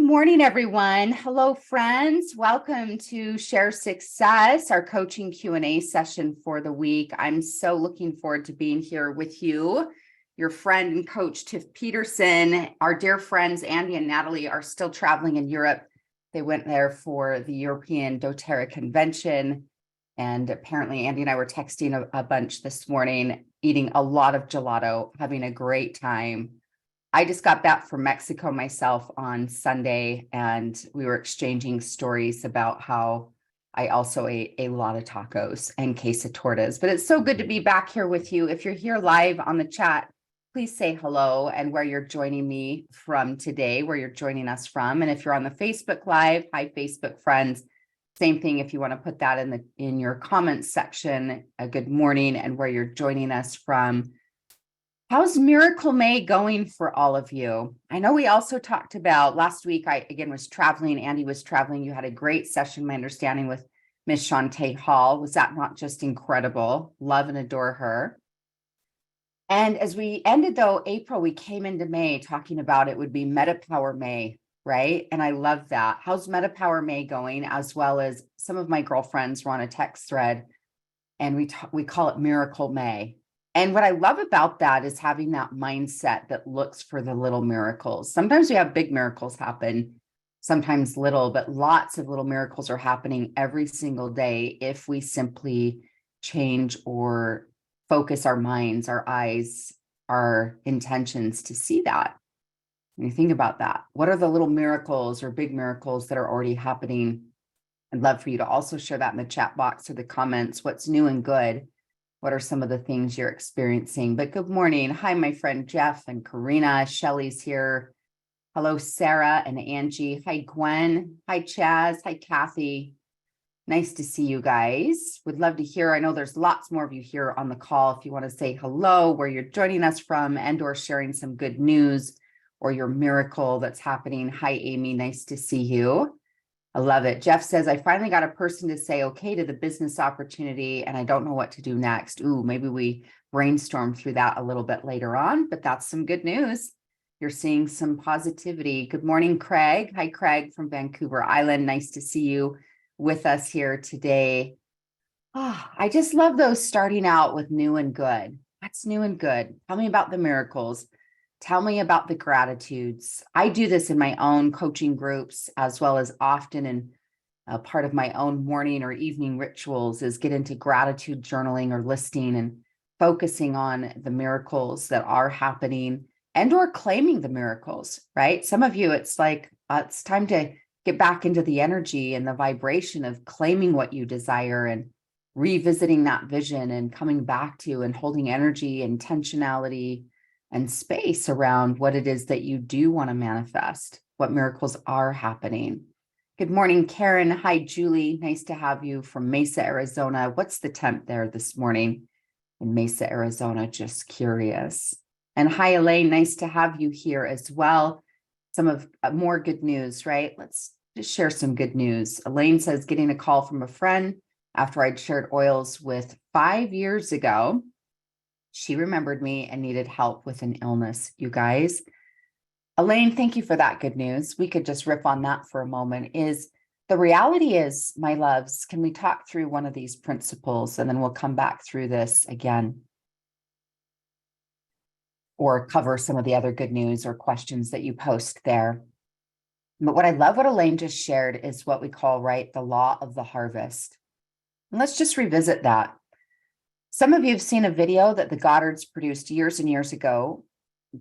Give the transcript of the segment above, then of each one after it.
morning, everyone. Hello, friends. Welcome to Share Success, our coaching Q&A session for the week. I'm so looking forward to being here with you. Your friend and coach, Tiff Peterson. Our dear friends, Andy and Natalie, are still traveling in Europe. They went there for the European doTERRA convention. And apparently, Andy and I were texting a bunch this morning, eating a lot of gelato, having a great time. I just got back from Mexico myself on Sunday, and we were exchanging stories about how I also ate a lot of tacos and queso tortas. But it's so good to be back here with you. If you're here live on the chat, please say hello and where you're joining me from today, where you're joining us from. And if you're on the Facebook Live, hi, Facebook friends. Same thing if you want to put that in your comments section, a good morning and where you're joining us from. How's Miracle May going for all of you? I know we also talked about last week, I again was traveling, Andy was traveling. You had a great session, my understanding, with Miss Shantae Hall. Was that not just incredible? Love and adore her. And as we ended though, April, we came into May talking about it would be Meta Power May, right? And I love that. How's Meta Power May going? As well as some of my girlfriends were on a text thread and we call it Miracle May. And what I love about that is having that mindset that looks for the little miracles. Sometimes we have big miracles happen, sometimes little, but lots of little miracles are happening every single day if we simply change or focus our minds, our eyes, our intentions to see that. When you think about that, what are the little miracles or big miracles that are already happening? I'd love for you to also share that in the chat box or the comments. What's new and good? What are some of the things you're experiencing? But good morning. Hi, my friend Jeff and Karina. Shelly's here. Hello, Sarah and Angie. Hi, Gwen. Hi, Chaz. Hi, Kathy. Nice to see you guys. Would love to hear. I know there's lots more of you here on the call. If you want to say hello, where you're joining us from, and or sharing some good news or your miracle that's happening. Hi, Amy. Nice to see you. I love it. Jeff says, I finally got a person to say okay to the business opportunity and I don't know what to do next. Ooh, maybe we brainstorm through that a little bit later on, but that's some good news. You're seeing some positivity. Good morning, Craig. Hi, Craig from Vancouver Island. Nice to see you with us here today. Oh, I just love those starting out with new and good. What's new and good? Tell me about the miracles. Tell me about the gratitudes. I do this in my own coaching groups as well as often in part of my own morning or evening rituals is get into gratitude journaling or listing and focusing on the miracles that are happening and or claiming the miracles, right? Some of you, it's like, it's time to get back into the energy and the vibration of claiming what you desire and revisiting that vision and coming back to and holding energy, intentionality, and space around what it is that you do want to manifest, what miracles are happening. Good morning, Karen. Hi, Julie. Nice to have you from Mesa, Arizona. What's the temp there this morning in Mesa, Arizona? Just curious. And hi, Elaine. Nice to have you here as well. Some of more good news, right? Let's just share some good news. Elaine says, getting a call from a friend after I'd shared oils with 5 years ago. She remembered me and needed help with an illness, you guys. Elaine, thank you for that good news. We could just riff on that for a moment. The reality is, my loves, can we talk through one of these principles and then we'll come back through this again or cover some of the other good news or questions that you post there. But what I love what Elaine just shared is what we call, right, the law of the harvest. And let's just revisit that. Some of you have seen a video that the Goddards produced years and years ago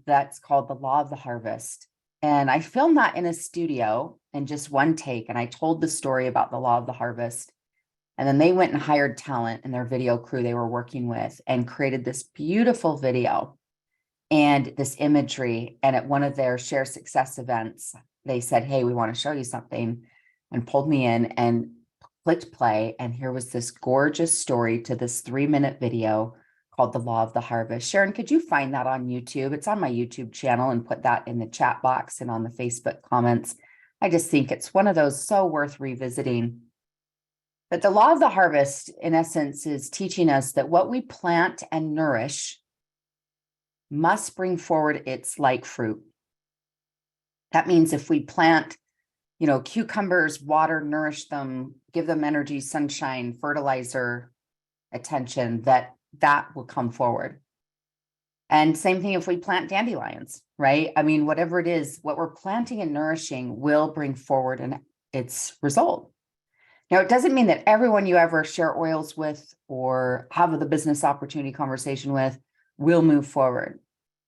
that's called The Law of the Harvest. And I filmed that in a studio in just one take. And I told the story about the Law of the Harvest. And then they went and hired talent in their video crew they were working with and created this beautiful video and this imagery. And at one of their Share Success events, they said, hey, we want to show you something, and pulled me in and clicked play, and here was this gorgeous story to this 3-minute video called The Law of the Harvest. Sharon, could you find that on YouTube? It's on my YouTube channel, and put that in the chat box and on the Facebook comments. I just think it's one of those so worth revisiting. But the Law of the Harvest, in essence, is teaching us that what we plant and nourish must bring forward its like fruit. That means if we plant cucumbers, water, nourish them, give them energy, sunshine, fertilizer, attention, that will come forward. And same thing if we plant dandelions, right? I mean, whatever it is, what we're planting and nourishing will bring forward its result. Now, it doesn't mean that everyone you ever share oils with or have the business opportunity conversation with will move forward,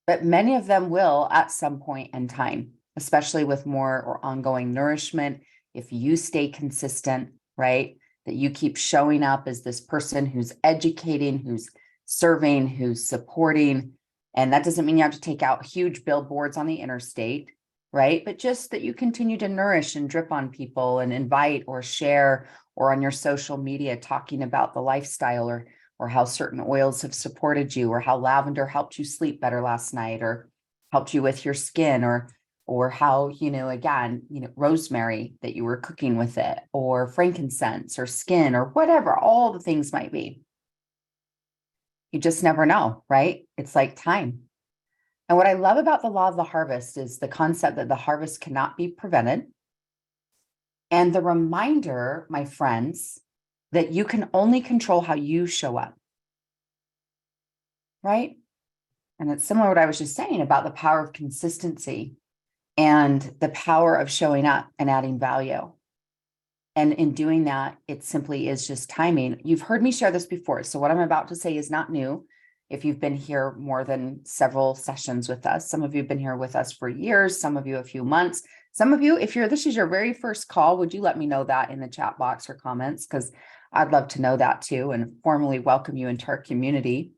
but many of them will at some point in time, especially with more or ongoing nourishment. If you stay consistent, right, that you keep showing up as this person who's educating, who's serving, who's supporting. And that doesn't mean you have to take out huge billboards on the interstate, right? But just that you continue to nourish and drip on people and invite or share, or on your social media talking about the lifestyle, or how certain oils have supported you, or how lavender helped you sleep better last night, or helped you with your skin, or how, rosemary that you were cooking with it, or frankincense or skin, or whatever, all the things might be. You just never know, right? It's like time. And what I love about the law of the harvest is the concept that the harvest cannot be prevented. And the reminder, my friends, that you can only control how you show up, right? And it's similar to what I was just saying about the power of consistency and the power of showing up and adding value. And in doing that, it simply is just timing. You've heard me share this before. So what I'm about to say is not new. If you've been here more than several sessions with us, some of you have been here with us for years, some of you a few months. Some of you, if this is your very first call, would you let me know that in the chat box or comments? Because I'd love to know that too, and formally welcome you into our community.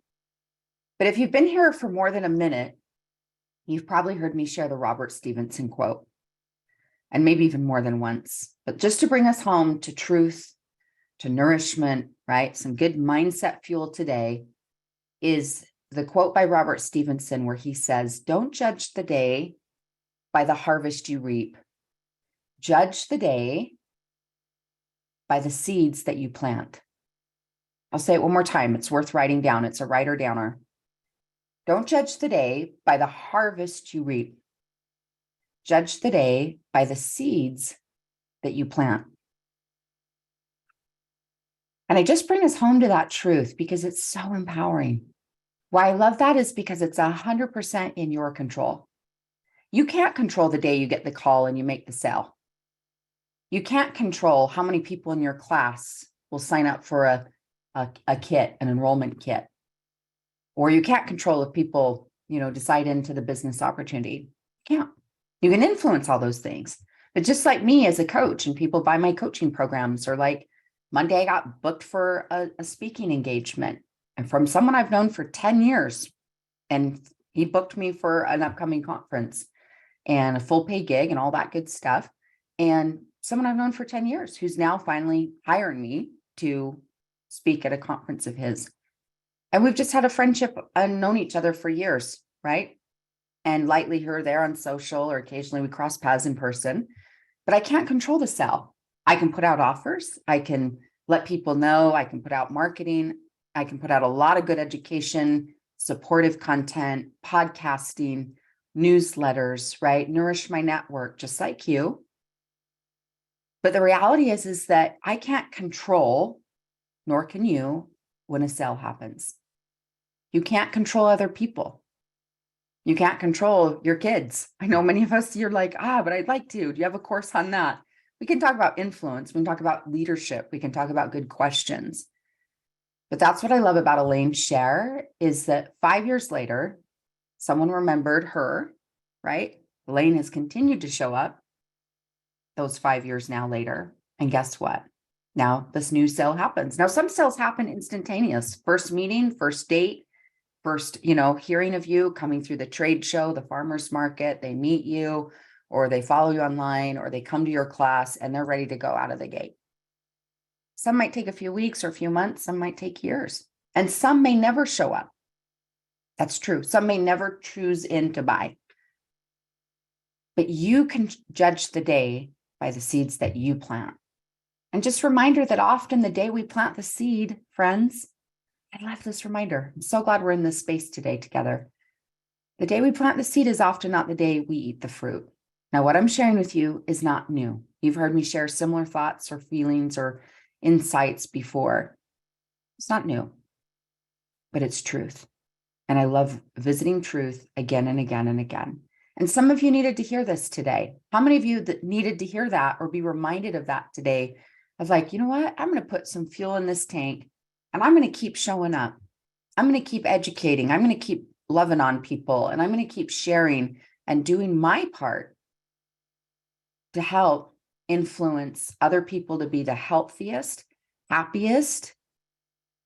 But if you've been here for more than a minute, you've probably heard me share the Robert Stevenson quote, and maybe even more than once. But just to bring us home to truth, to nourishment, right? Some good mindset fuel today is the quote by Robert Stevenson, where he says, "Don't judge the day by the harvest you reap. Judge the day by the seeds that you plant." I'll say it one more time. It's worth writing down. It's a writer downer. Don't judge the day by the harvest you reap. Judge the day by the seeds that you plant. And I just bring us home to that truth because it's so empowering. Why I love that is because it's 100% in your control. You can't control the day you get the call and you make the sale. You can't control how many people in your class will sign up for a kit, an enrollment kit. Or you can't control if people, decide into the business opportunity. You can't. You can influence all those things. But just like me as a coach, and people buy my coaching programs, or like Monday I got booked for a speaking engagement, and from someone I've known for 10 years, and he booked me for an upcoming conference and a full pay gig and all that good stuff. And someone I've known for 10 years who's now finally hiring me to speak at a conference of his. And we've just had a friendship and known each other for years, right? And lightly here or there on social, or occasionally we cross paths in person. But I can't control the sell. I can put out offers. I can let people know. I can put out marketing. I can put out a lot of good education, supportive content, podcasting, newsletters, right? Nourish my network, just like you. But the reality is that I can't control, nor can you, when a sale happens. You can't control other people. You can't control your kids. I know many of us, you're like, but I'd like to. Do you have a course on that? We can talk about influence. We can talk about leadership. We can talk about good questions. But that's what I love about Elaine's share, is that 5 years later, someone remembered her, right? Elaine has continued to show up those 5 years now later. And guess what? Now this new sale happens. Now some sales happen instantaneous. First meeting, first date, first, hearing of you, coming through the trade show, the farmer's market, they meet you, or they follow you online, or they come to your class and they're ready to go out of the gate. Some might take a few weeks or a few months. Some might take years, and some may never show up. That's true. Some may never choose in to buy. But you can judge the day by the seeds that you plant. And just a reminder that often the day we plant the seed, friends, I love this reminder. I'm so glad we're in this space today together. The day we plant the seed is often not the day we eat the fruit. Now, what I'm sharing with you is not new. You've heard me share similar thoughts or feelings or insights before. It's not new, but it's truth. And I love visiting truth again and again and again. And some of you needed to hear this today. How many of you that needed to hear that or be reminded of that today? Of like, you know what? I'm going to put some fuel in this tank and I'm going to keep showing up. I'm going to keep educating. I'm going to keep loving on people and I'm going to keep sharing and doing my part to help influence other people to be the healthiest, happiest,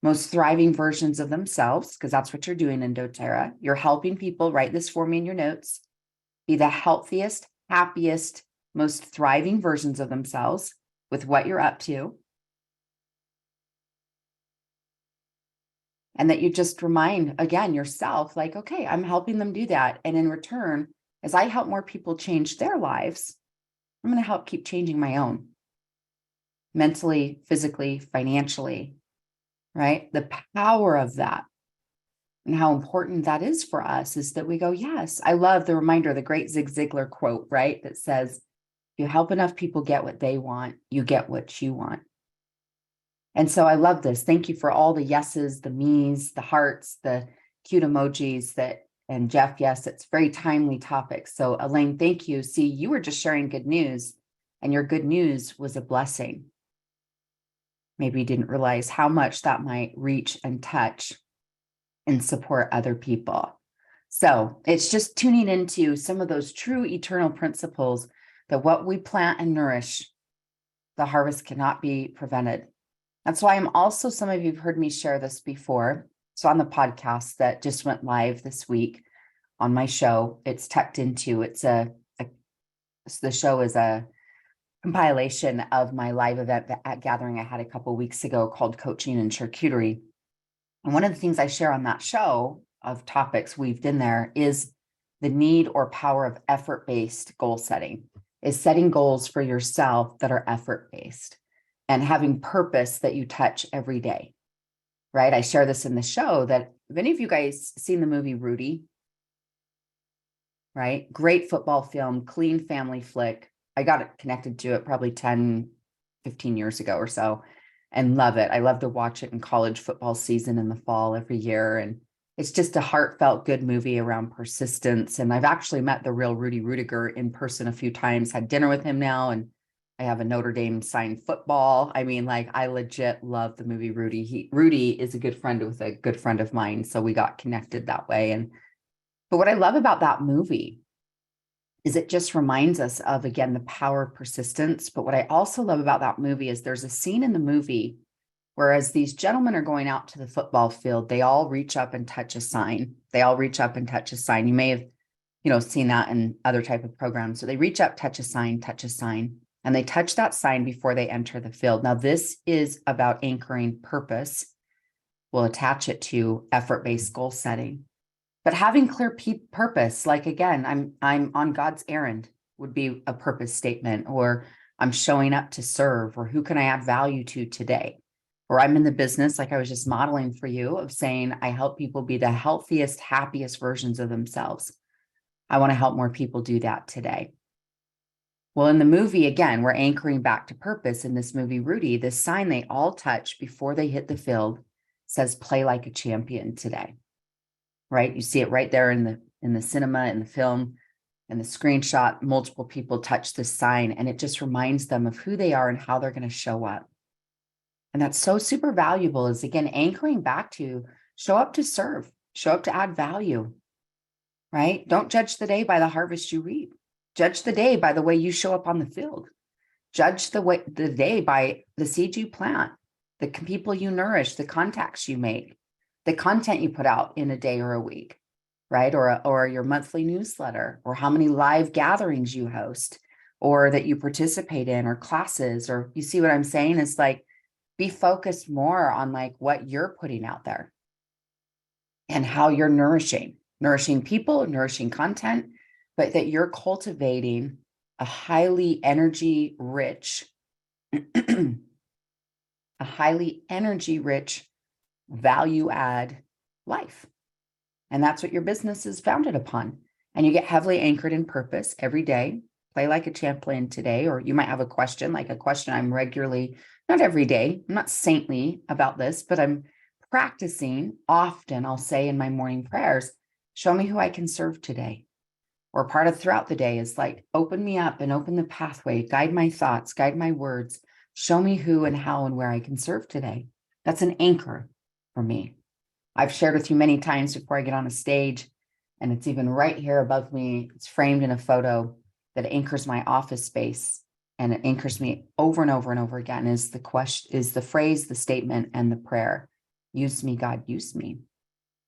most thriving versions of themselves, because that's what you're doing in doTERRA. You're helping people, write this for me in your notes, be the healthiest, happiest, most thriving versions of themselves with what you're up to. And that you just remind, again, yourself, like, okay, I'm helping them do that. And in return, as I help more people change their lives, I'm going to help keep changing my own mentally, physically, financially, right? The power of that and how important that is for us is that we go, yes, I love the reminder, the great Zig Ziglar quote, right? That says, if you help enough people get what they want, you get what you want. And so I love this. Thank you for all the yeses, the me's, the hearts, the cute emojis and Jeff, yes, it's very timely topic. So Elaine, thank you. See, you were just sharing good news and your good news was a blessing. Maybe you didn't realize how much that might reach and touch and support other people. So it's just tuning into some of those true eternal principles that what we plant and nourish, the harvest cannot be prevented. That's why I'm also, some of you have heard me share this before. So on the podcast that just went live this week on my show, it's tucked into, the show is a compilation of my live event at gathering I had a couple of weeks ago called Coaching and Charcuterie. And one of the things I share on that show of topics weaved in there is the need or power of effort-based goal setting, is setting goals for yourself that are effort-based and having purpose that you touch every day, right? I share this in the show that if any of you guys seen the movie Rudy, right? Great football film, clean family flick. I got connected to it probably 10, 15 years ago or so and love it. I love to watch it in college football season in the fall every year. And it's just a heartfelt, good movie around persistence. And I've actually met the real Rudy Rudiger in person a few times, had dinner with him now. And I have a Notre Dame signed football. I mean, like, I legit love the movie Rudy. Rudy is a good friend with a good friend of mine. So we got connected that way. But what I love about that movie is it just reminds us of, again, the power of persistence. But what I also love about that movie is there's a scene in the movie where as these gentlemen are going out to the football field, they all reach up and touch a sign. They all reach up and touch a sign. You may have, seen that in other type of programs. So they reach up, touch a sign, and they touch that sign before they enter the field. Now, this is about anchoring purpose. We'll attach it to effort-based goal setting. But having clear purpose, like, again, I'm on God's errand would be a purpose statement, or I'm showing up to serve, or who can I add value to today? Or I'm in the business, like I was just modeling for you, of saying I help people be the healthiest, happiest versions of themselves. I want to help more people do that today. Well, in the movie, again, we're anchoring back to purpose. In this movie, Rudy, this sign they all touch before they hit the field says, play like a champion today. Right? You see it right there in the cinema, in the film, and the screenshot. Multiple people touch this sign, and it just reminds them of who they are and how they're going to show up. And that's so super valuable, is again, anchoring back to show up to serve, show up to add value, right? Don't judge the day by the harvest you reap. Judge the day by the way you show up on the field. Judge the day by the seed you plant, the people you nourish, the contacts you make, the content you put out in a day or a week, right? Or your monthly newsletter, or how many live gatherings you host, or that you participate in, or classes, or you see what I'm saying? It's like, be focused more on like what you're putting out there and how you're nourishing people, nourishing content, but that you're cultivating a highly energy rich, value add life. And that's what your business is founded upon. And you get heavily anchored in purpose every day play like a champion today, or you might have a question, like a question I'm regularly, not every day, I'm not saintly about this, but I'm practicing often. I'll say in my morning prayers, show me who I can serve today. Or part of throughout the day is like, open me up and open the pathway, guide my thoughts, guide my words, show me who and how and where I can serve today. That's an anchor for me. I've shared with you many times before I get on a stage, and it's even right here above me. It's framed in a photo that anchors my office space, and it anchors me over and over and over again is the question, is the phrase, the statement, and the prayer. Use me, God, use me,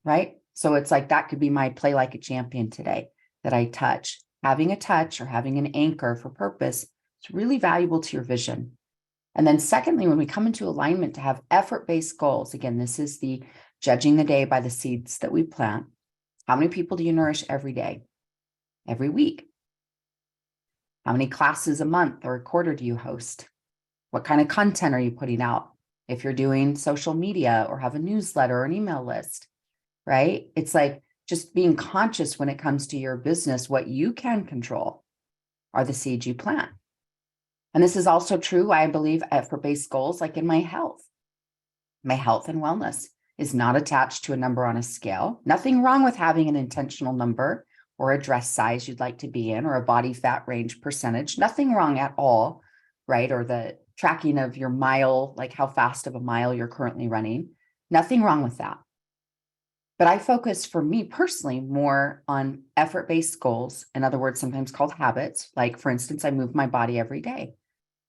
right? So it's like that could be my play like a champion today, that I touch. Having a touch or having an anchor for purpose is really valuable to your vision. And then secondly, when we come into alignment to have effort-based goals, again, this is the judging the day by the seeds that we plant. How many people do you nourish every day, every week? How many classes a month or a quarter do you host? What kind of content are you putting out? If you're doing social media or have a newsletter or an email list, right? It's like just being conscious when it comes to your business. What you can control are the seeds you plant. And this is also true, I believe, for based goals, like in my health. My health and wellness is not attached to a number on a scale. Nothing wrong with having an intentional number or a dress size you'd like to be in or a body fat range percentage. Nothing wrong at all, right? Or the tracking of your mile, like how fast of a mile you're currently running. Nothing wrong with that. But I focus for me personally more on effort-based goals. In other words, sometimes called habits. Like for instance, I move my body every day.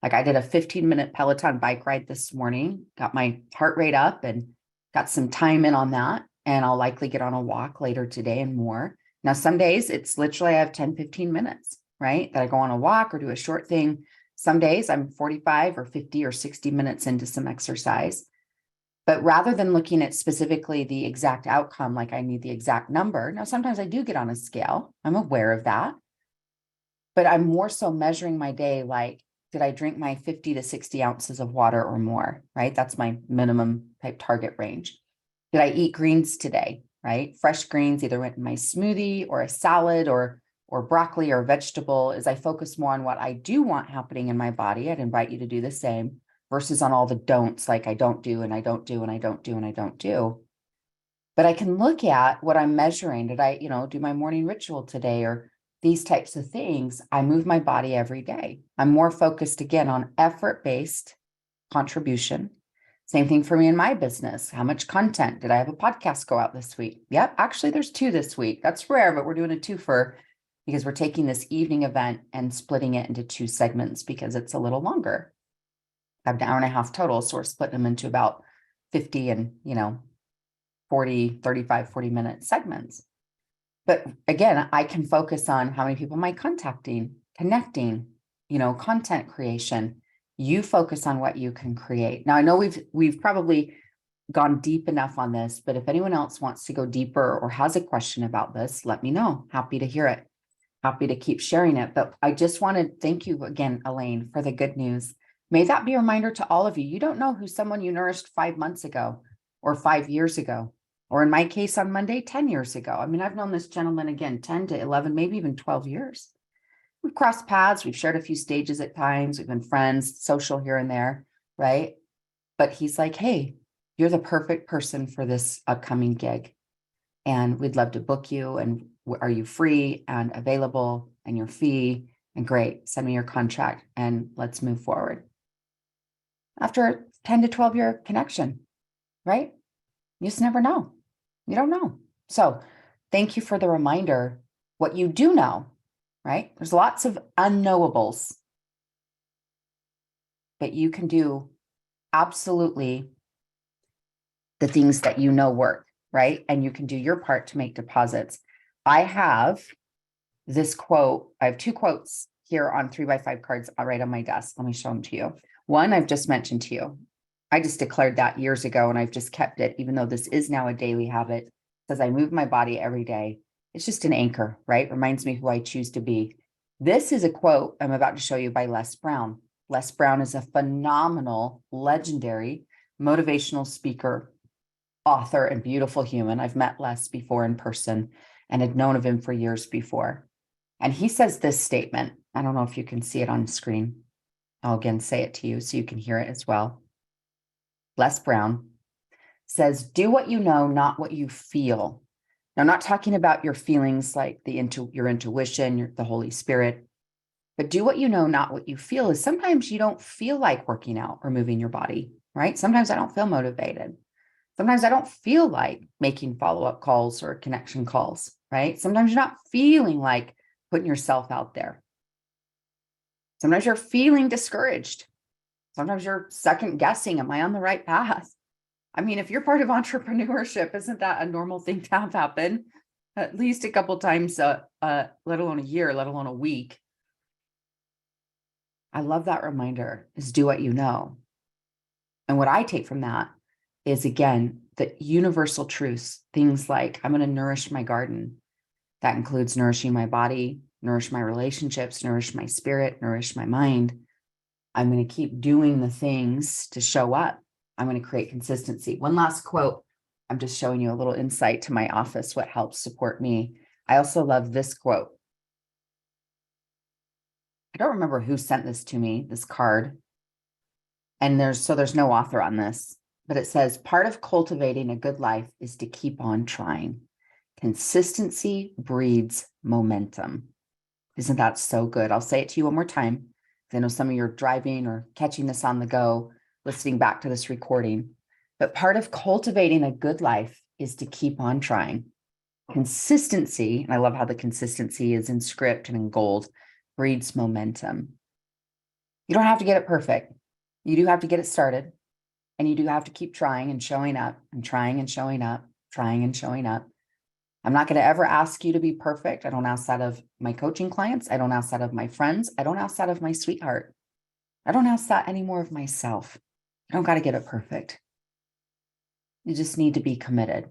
Like I did a 15-minute Peloton bike ride this morning, got my heart rate up and got some time in on that. And I'll likely get on a walk later today and more. Now, some days it's literally I have 10, 15 minutes, right? That I go on a walk or do a short thing. Some days I'm 45 or 50 or 60 minutes into some exercise. But rather than looking at specifically the exact outcome, like I need the exact number. Now, sometimes I do get on a scale. I'm aware of that. But I'm more so measuring my day like, did I drink my 50 to 60 ounces of water or more, right? That's my minimum type target range. Did I eat greens today, right? Fresh greens, either in my smoothie or a salad or broccoli or vegetable. As I focus more on what I do want happening in my body, I'd invite you to do the same versus on all the don'ts, like I don't do and I don't do and I don't do and I don't do. But I can look at what I'm measuring. Did I, do my morning ritual today or these types of things? I move my body every day. I'm more focused again on effort-based contribution. Same thing for me in my business. How much content did I have a podcast go out this week? Yep. Actually, there's 2 this week. That's rare, but we're doing a 2-fer because we're taking this evening event and splitting it into 2 segments because it's a little longer. I have an hour and a half total. So we're splitting them into about 50 and, 40, 35, 40-minute segments. But again, I can focus on how many people am I contacting, connecting, content creation. You focus on what you can create. Now, I know we've probably gone deep enough on this, but if anyone else wants to go deeper or has a question about this, let me know. Happy to hear it. Happy to keep sharing it. But I just want to thank you again, Elaine, for the good news. May that be a reminder to all of you. You don't know who someone you nourished 5 months ago or 5 years ago, or in my case on Monday, 10 years ago. I mean, I've known this gentleman again, 10 to 11, maybe even 12 years. We've crossed paths. We've shared a few stages at times. We've been friends, social here and there, right? But he's like, hey, you're the perfect person for this upcoming gig. And we'd love to book you. And are you free and available and your fee? And great, send me your contract and let's move forward. After a 10 to 12 year connection, right? You just never know. You don't know. So thank you for the reminder. What you do know, right? There's lots of unknowables, but you can do absolutely the things that you know work, right? And you can do your part to make deposits. I have this quote. I have 2 quotes here on 3x5 cards right on my desk. Let me show them to you. One I've just mentioned to you. I just declared that years ago and I've just kept it, even though this is now a daily habit. It says I move my body every day. It's just an anchor, right? Reminds me who I choose to be. This is a quote I'm about to show you by Les Brown. Les Brown is a phenomenal, legendary, motivational speaker, author, and beautiful human. I've met Les before in person and had known of him for years before. And he says this statement. I don't know if you can see it on screen. I'll again say it to you so you can hear it as well. Les Brown says, do what you know, not what you feel. Now, I'm not talking about your feelings like your intuition, the Holy Spirit, but do what you know, not what you feel. Is sometimes you don't feel like working out or moving your body, right? Sometimes I don't feel motivated. Sometimes I don't feel like making follow-up calls or connection calls, right? Sometimes you're not feeling like putting yourself out there. Sometimes you're feeling discouraged. Sometimes you're second guessing, am I on the right path? I mean, if you're part of entrepreneurship, isn't that a normal thing to have happen? At least a couple times, let alone a year, let alone a week. I love that reminder, is do what you know. And what I take from that is, again, the universal truths, things like I'm going to nourish my garden. That includes nourishing my body, nourish my relationships, nourish my spirit, nourish my mind. I'm going to keep doing the things to show up. I'm going to create consistency. One last quote. I'm just showing you a little insight to my office, what helps support me. I also love this quote. I don't remember who sent this to me, this card. And there's no author on this, but it says, part of cultivating a good life is to keep on trying. Consistency breeds momentum. Isn't that so good? I'll say it to you one more time. I know some of you are driving or catching this on the go, listening back to this recording. But part of cultivating a good life is to keep on trying. Consistency, and I love how the consistency is in script and in gold, breeds momentum. You don't have to get it perfect. You do have to get it started. And you do have to keep trying and showing up and trying and showing up, trying and showing up. I'm not going to ever ask you to be perfect. I don't ask that of my coaching clients. I don't ask that of my friends. I don't ask that of my sweetheart. I don't ask that anymore of myself. I don't got to get it perfect. You just need to be committed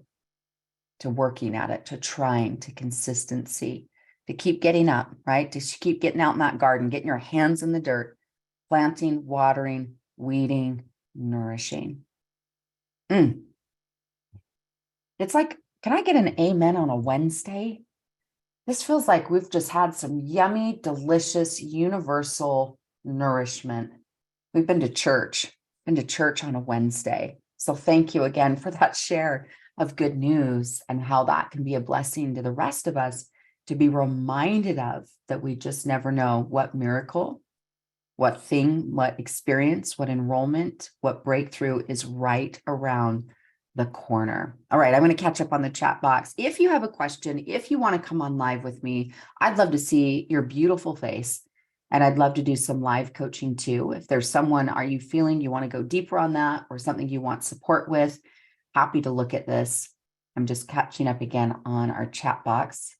to working at it, to trying, to consistency, to keep getting up, right? To keep getting out in that garden, getting your hands in the dirt, planting, watering, weeding, nourishing. It's like, can I get an amen on a Wednesday? This feels like we've just had some yummy, delicious, universal nourishment. We've been to church on a Wednesday. So thank you again for that share of good news and how that can be a blessing to the rest of us to be reminded of, that we just never know what miracle, what thing, what experience, what enrollment, what breakthrough is right around the corner. All right, I'm going to catch up on the chat box. If you have a question, if you want to come on live with me, I'd love to see your beautiful face. And I'd love to do some live coaching too. If there's someone, are you feeling you want to go deeper on that or something you want support with? Happy to look at this. I'm just catching up again on our chat box.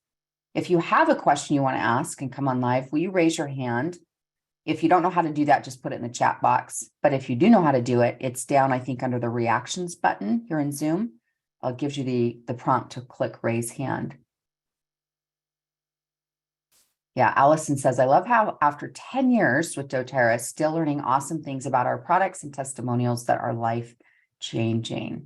If you have a question you want to ask and come on live, will you raise your hand? If you don't know how to do that, just put it in the chat box. But if you do know how to do it, it's down, I think, under the reactions button here in Zoom. It gives you the prompt to click raise hand. Yeah, Allison says, I love how after 10 years with doTERRA, still learning awesome things about our products and testimonials that are life-changing.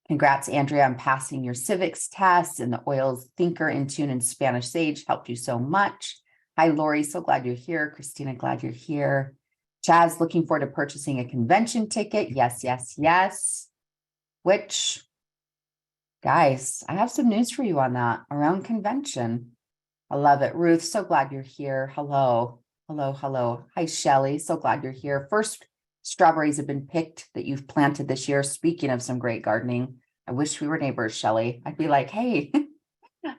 Congrats, Andrea, on passing your civics test, and the oils Thinker, Intune, and Spanish Sage helped you so much. Hi, Lori. So glad you're here. Christina, glad you're here. Chaz, looking forward to purchasing a convention ticket. Yes, yes, yes. Which, guys, I have some news for you on that around convention. I love it. Ruth, so glad you're here. Hello, hello, hello. Hi, Shelly. So glad you're here. First strawberries have been picked that you've planted this year. Speaking of some great gardening, I wish we were neighbors, Shelly. I'd be like, hey,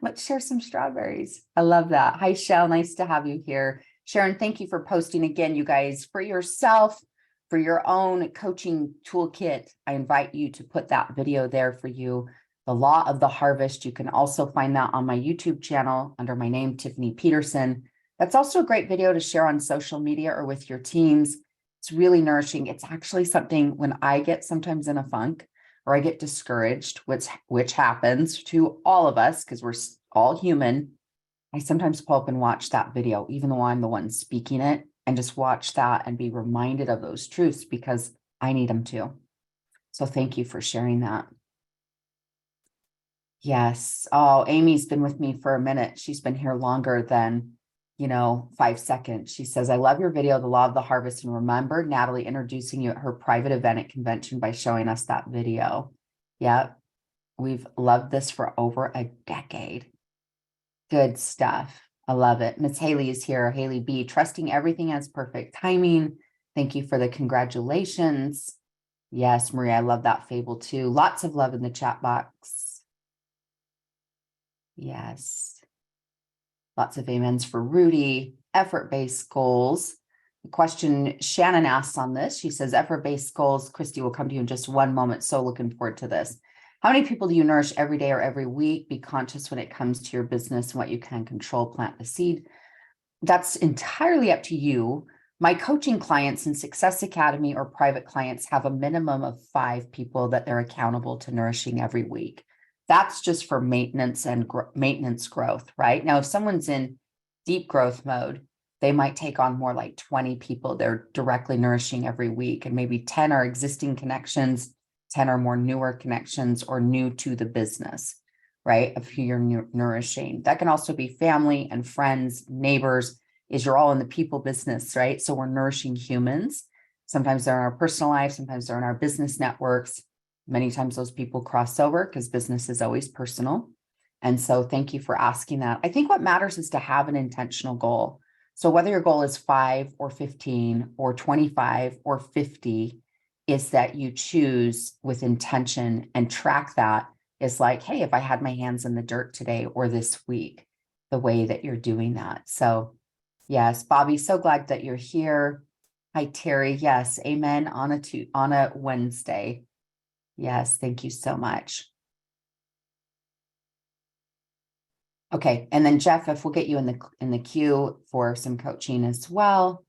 let's share some strawberries. I love that. Hi, Shell. Nice to have you here. Sharon, thank you for posting again, you guys, for yourself, for your own coaching toolkit. I invite you to put that video there for you. The Law of the Harvest. You can also find that on my YouTube channel under my name, Tiffany Peterson. That's also a great video to share on social media or with your teams. It's really nourishing. It's actually something when I get sometimes in a funk or I get discouraged, which happens to all of us because we're all human. I sometimes pull up and watch that video, even though I'm the one speaking it, and just watch that and be reminded of those truths because I need them too. So thank you for sharing that. Yes. Oh, Amy's been with me for a minute. She's been here longer than, 5 seconds. She says, I love your video, The Law of the Harvest. And remember Natalie introducing you at her private event at convention by showing us that video. Yep. We've loved this for over a decade. Good stuff. I love it. Miss Haley is here. Haley B, trusting everything has perfect timing. Thank you for the congratulations. Yes, Maria, I love that fable too. Lots of love in the chat box. Yes. Lots of amens for Rudy. Effort-based goals. The question Shannon asks on this, she says, effort-based goals. Christy will come to you in just one moment. So looking forward to this. How many people do you nourish every day or every week? Be conscious when it comes to your business and what you can control, plant the seed. That's entirely up to you. My coaching clients in Success Academy or private clients have a minimum of 5 people that they're accountable to nourishing every week. That's just for maintenance and maintenance growth, right? Now, if someone's in deep growth mode, they might take on more like 20 people they're directly nourishing every week, and maybe 10 are existing connections, 10 are more newer connections or new to the business, right? Of who you're nourishing. That can also be family and friends, neighbors, is you're all in the people business, right? So we're nourishing humans. Sometimes they're in our personal life, sometimes they're in our business networks. Many times those people cross over because business is always personal. And so thank you for asking that. I think what matters is to have an intentional goal. So whether your goal is 5 or 15 or 25 or 50, is that you choose with intention and track that. It's like, hey, if I had my hands in the dirt today or this week, the way that you're doing that. So yes, Bobby, so glad that you're here. Hi, Terry. Yes, amen on a Wednesday. Yes, thank you so much. Okay, and then Jeff, if we'll get you in the queue for some coaching as well.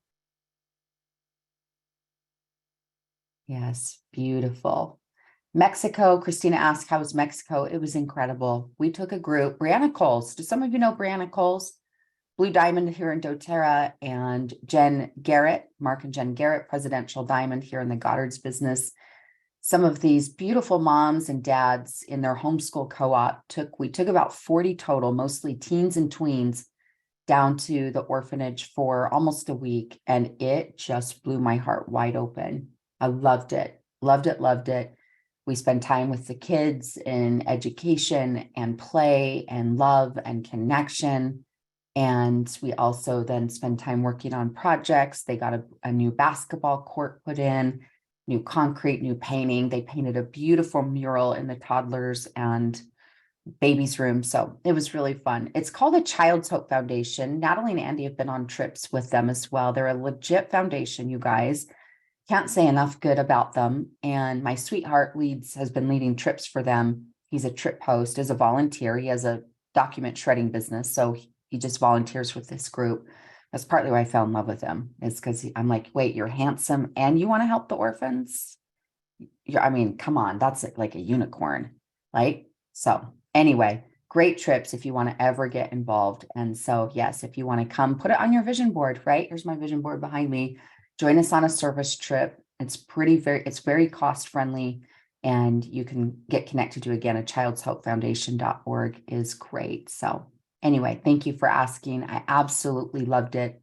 Yes, beautiful. Mexico, Christina asked, how was Mexico? It was incredible. We took a group, Brianna Coles. Do some of you know Brianna Coles? Blue Diamond here in doTERRA, and Jen Garrett, Mark and Jen Garrett, Presidential Diamond here in the Goddard's business. Some of these beautiful moms and dads in their homeschool co-op we took about 40 total, mostly teens and tweens, down to the orphanage for almost a week. And it just blew my heart wide open. I loved it, loved it, loved it. We spend time with the kids in education and play and love and connection. And we also then spend time working on projects. They got a new basketball court put in, new concrete, new painting. They painted a beautiful mural in the toddlers and babies' room. So it was really fun. It's called the Child's Hope Foundation. Natalie and Andy have been on trips with them as well. They're a legit foundation, you guys. Can't say enough good about them. And my sweetheart has been leading trips for them. He's a trip host as a volunteer. He has a document shredding business. So he just volunteers with this group. That's partly why I fell in love with him, is because I'm like, wait, you're handsome and you want to help the orphans? Come on, that's like a unicorn, right? So anyway, great trips if you want to ever get involved. And so, yes, if you want to come, put it on your vision board, right? Here's my vision board behind me. Join us on a service trip. It's very cost friendly, and you can get connected to, again, a child'shopefoundation.org is great. So anyway, thank you for asking. I absolutely loved it.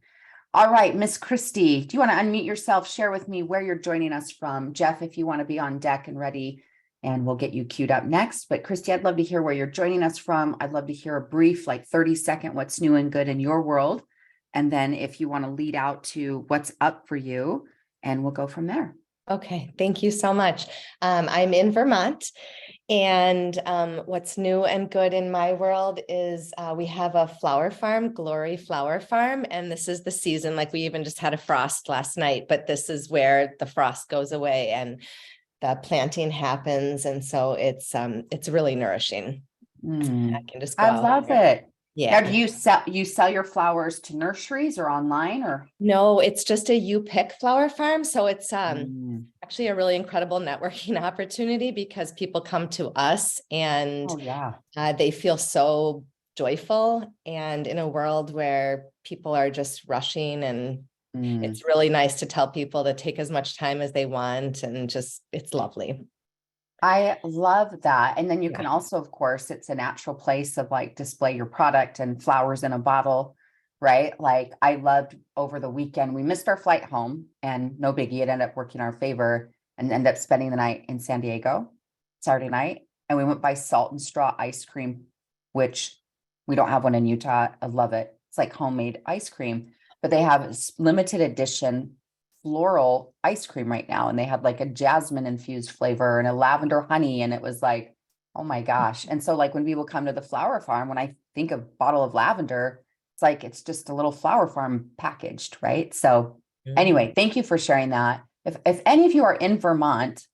All right, Miss Christy, do you want to unmute yourself? Share with me where you're joining us from. Jeff, if you want to be on deck and ready, and we'll get you queued up next. But Christy, I'd love to hear where you're joining us from. I'd love to hear a brief, like 30-second, what's new and good in your world. And then if you want to lead out to what's up for you, and we'll go from there. Okay, thank you so much. I'm in Vermont, and what's new and good in my world is we have a flower farm, Glory Flower Farm, and this is the season. Like, we even just had a frost last night, but this is where the frost goes away and the planting happens, and so it's really nourishing. I can just go I out love there. it. Yeah. Now, do you sell your flowers to nurseries or online, or? No, it's just a you pick flower farm. So it's actually a really incredible networking opportunity, because people come to us and they feel so joyful, and in a world where people are just rushing, and it's really nice to tell people to take as much time as they want, and just, it's lovely. I love that. And then you Yeah. can also, of course, it's a natural place of like display your product and flowers in a bottle, right? Like I loved over the weekend, we missed our flight home and no biggie, it ended up working our favor and ended up spending the night in San Diego, Saturday night. And we went by Salt and Straw ice cream, which we don't have one in Utah. I love it. It's like homemade ice cream, but they have a limited edition floral ice cream right now. And they had like a jasmine infused flavor and a lavender honey. And it was like, oh my gosh. And so like when people come to the flower farm, when I think of bottle of lavender, it's like it's just a little flower farm packaged, right? So anyway, thank you for sharing that. If any of you are in Vermont,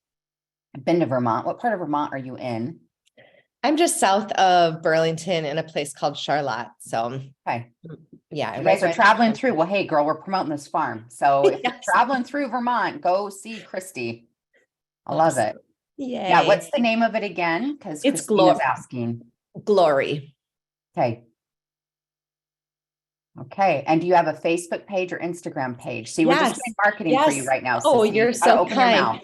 I've been to Vermont. What part of Vermont are you in? I'm just south of Burlington in a place called Charlotte. So Okay. yeah, You right guys are by traveling through. Well, hey, girl, we're promoting this farm. So if you're Yes. traveling through Vermont, go see Christy. I love it. Awesome. Yeah, Yay. what's the name of it again? Because It's Christina's asking. glory. Okay. Okay. And do you have a Facebook page or Instagram page? See, we're just Yes. doing marketing for you Yes. right now, Oh, sissy. you're You gotta so open your kind. mouth.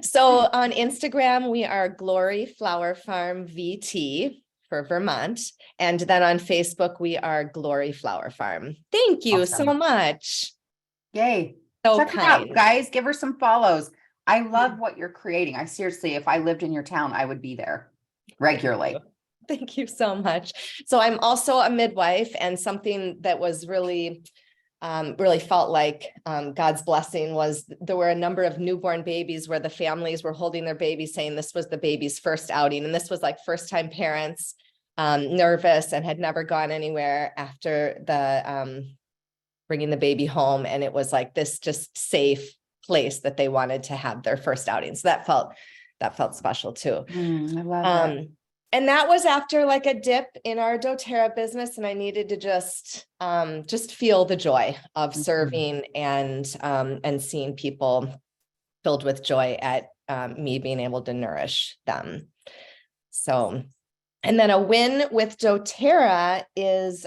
So on Instagram, we are Glory Flower Farm VT for Vermont. And then on Facebook, we are Glory Flower Farm. Thank you so Awesome. much. Yay. So Check her out, kind. guys. Give her some follows. I love what you're creating. I seriously, if I lived in your town, I would be there regularly. Thank you so much. So I'm also a midwife, and something that was really felt like God's blessing was there were a number of newborn babies where the families were holding their baby saying this was the baby's first outing. And this was like first time parents, nervous and had never gone anywhere after the bringing the baby home. And it was like this just safe place that they wanted to have their first outing. So that felt special too. I love it. And that was after like a dip in our doTERRA business. And I needed to just feel the joy of serving and seeing people filled with joy at me being able to nourish them. So, and then a win with doTERRA is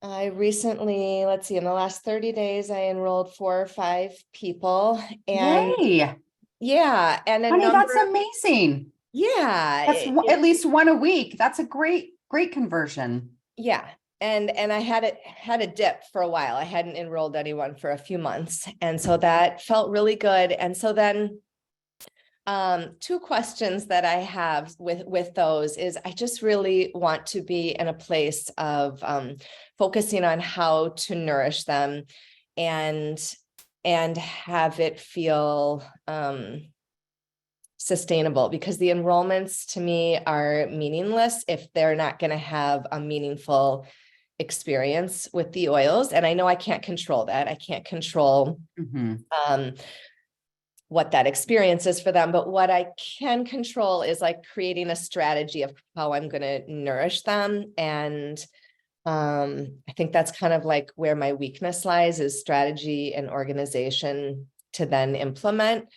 I recently, let's see, in the last 30 days, I enrolled 4 or 5 people. And Yay. yeah, and a Honey, that's number, amazing. yeah. That's at least one a week. That's a great conversion. Yeah. And I had a dip for a while. I hadn't enrolled anyone for a few months. And so that felt really good. And so then 2 questions that I have with those is I just really want to be in a place of focusing on how to nourish them and have it feel sustainable, because the enrollments to me are meaningless if they're not going to have a meaningful experience with the oils. And I know I can't control that. I can't control what that experience is for them. But what I can control is like creating a strategy of how I'm going to nourish them. And I think that's kind of like where my weakness lies, is strategy and organization to then implement.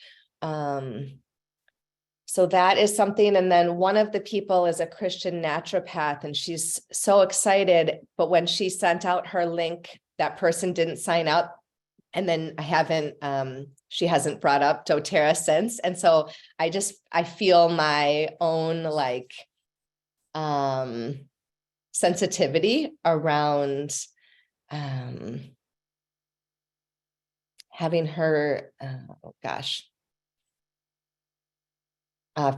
So that is something. And then one of the people is a Christian naturopath, and she's so excited. But when she sent out her link, that person didn't sign up. And then she hasn't brought up doTERRA since. And so I feel my own like sensitivity around having her,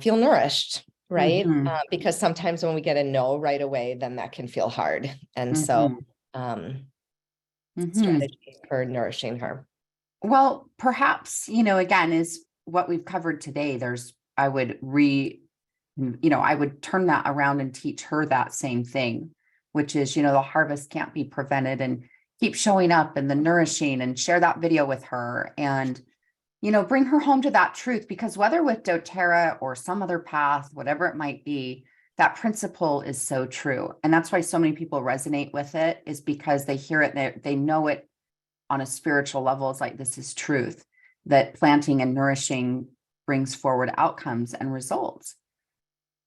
feel nourished, right? Because sometimes when we get a no right away, then that can feel hard. And so strategy for nourishing her. Well, perhaps, again, is what we've covered today. I would turn that around and teach her that same thing, which is, the harvest can't be prevented, and keep showing up and the nourishing, and share that video with her and, bring her home to that truth, because whether with doTERRA or some other path, whatever it might be, that principle is so true. And that's why so many people resonate with it, is because they hear it, they know it on a spiritual level. It's like, this is truth, that planting and nourishing brings forward outcomes and results.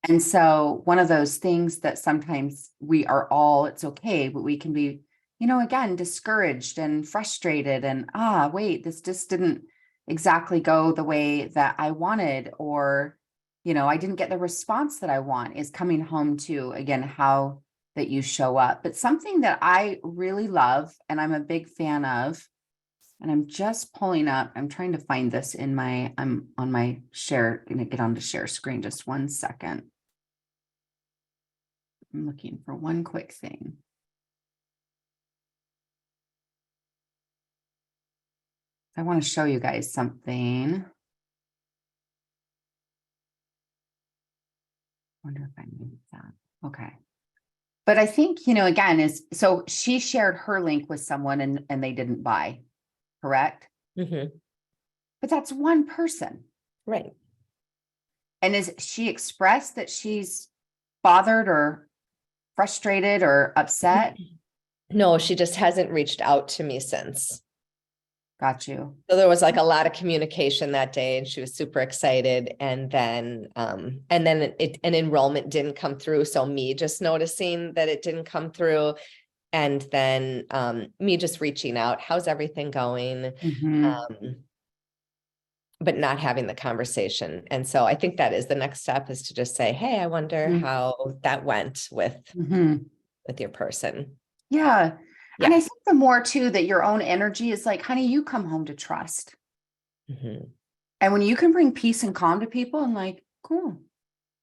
And so one of those things that sometimes it's okay, but we can be, again, discouraged and frustrated and, wait, this just didn't, exactly go the way that I wanted, or, I didn't get the response that I want, is coming home to, again, how that you show up. But something that I really love and I'm a big fan of, and I'm just pulling up, I'm trying to find this I'm on my share, going to get on to share screen just 1 second. I'm looking for one quick thing. I want to show you guys something. Wonder if I need that. Okay. But I think, again, so she shared her link with someone and they didn't buy, correct? Mhm. But that's one person. Right. And is she expressed that she's bothered or frustrated or upset? No, she just hasn't reached out to me since. Got you. So there was like a lot of communication that day and she was super excited. And then an enrollment didn't come through. So me just noticing that it didn't come through. And then me just reaching out, how's everything going? Mhm. But not having the conversation. And so I think that is the next step, is to just say, hey, I wonder Mhm. how that went with Mhm. your person. Yeah. And I Yeah. think the more too, that your own energy is like, honey, you come home to trust. Mhm. And when you can bring peace and calm to people and like, cool,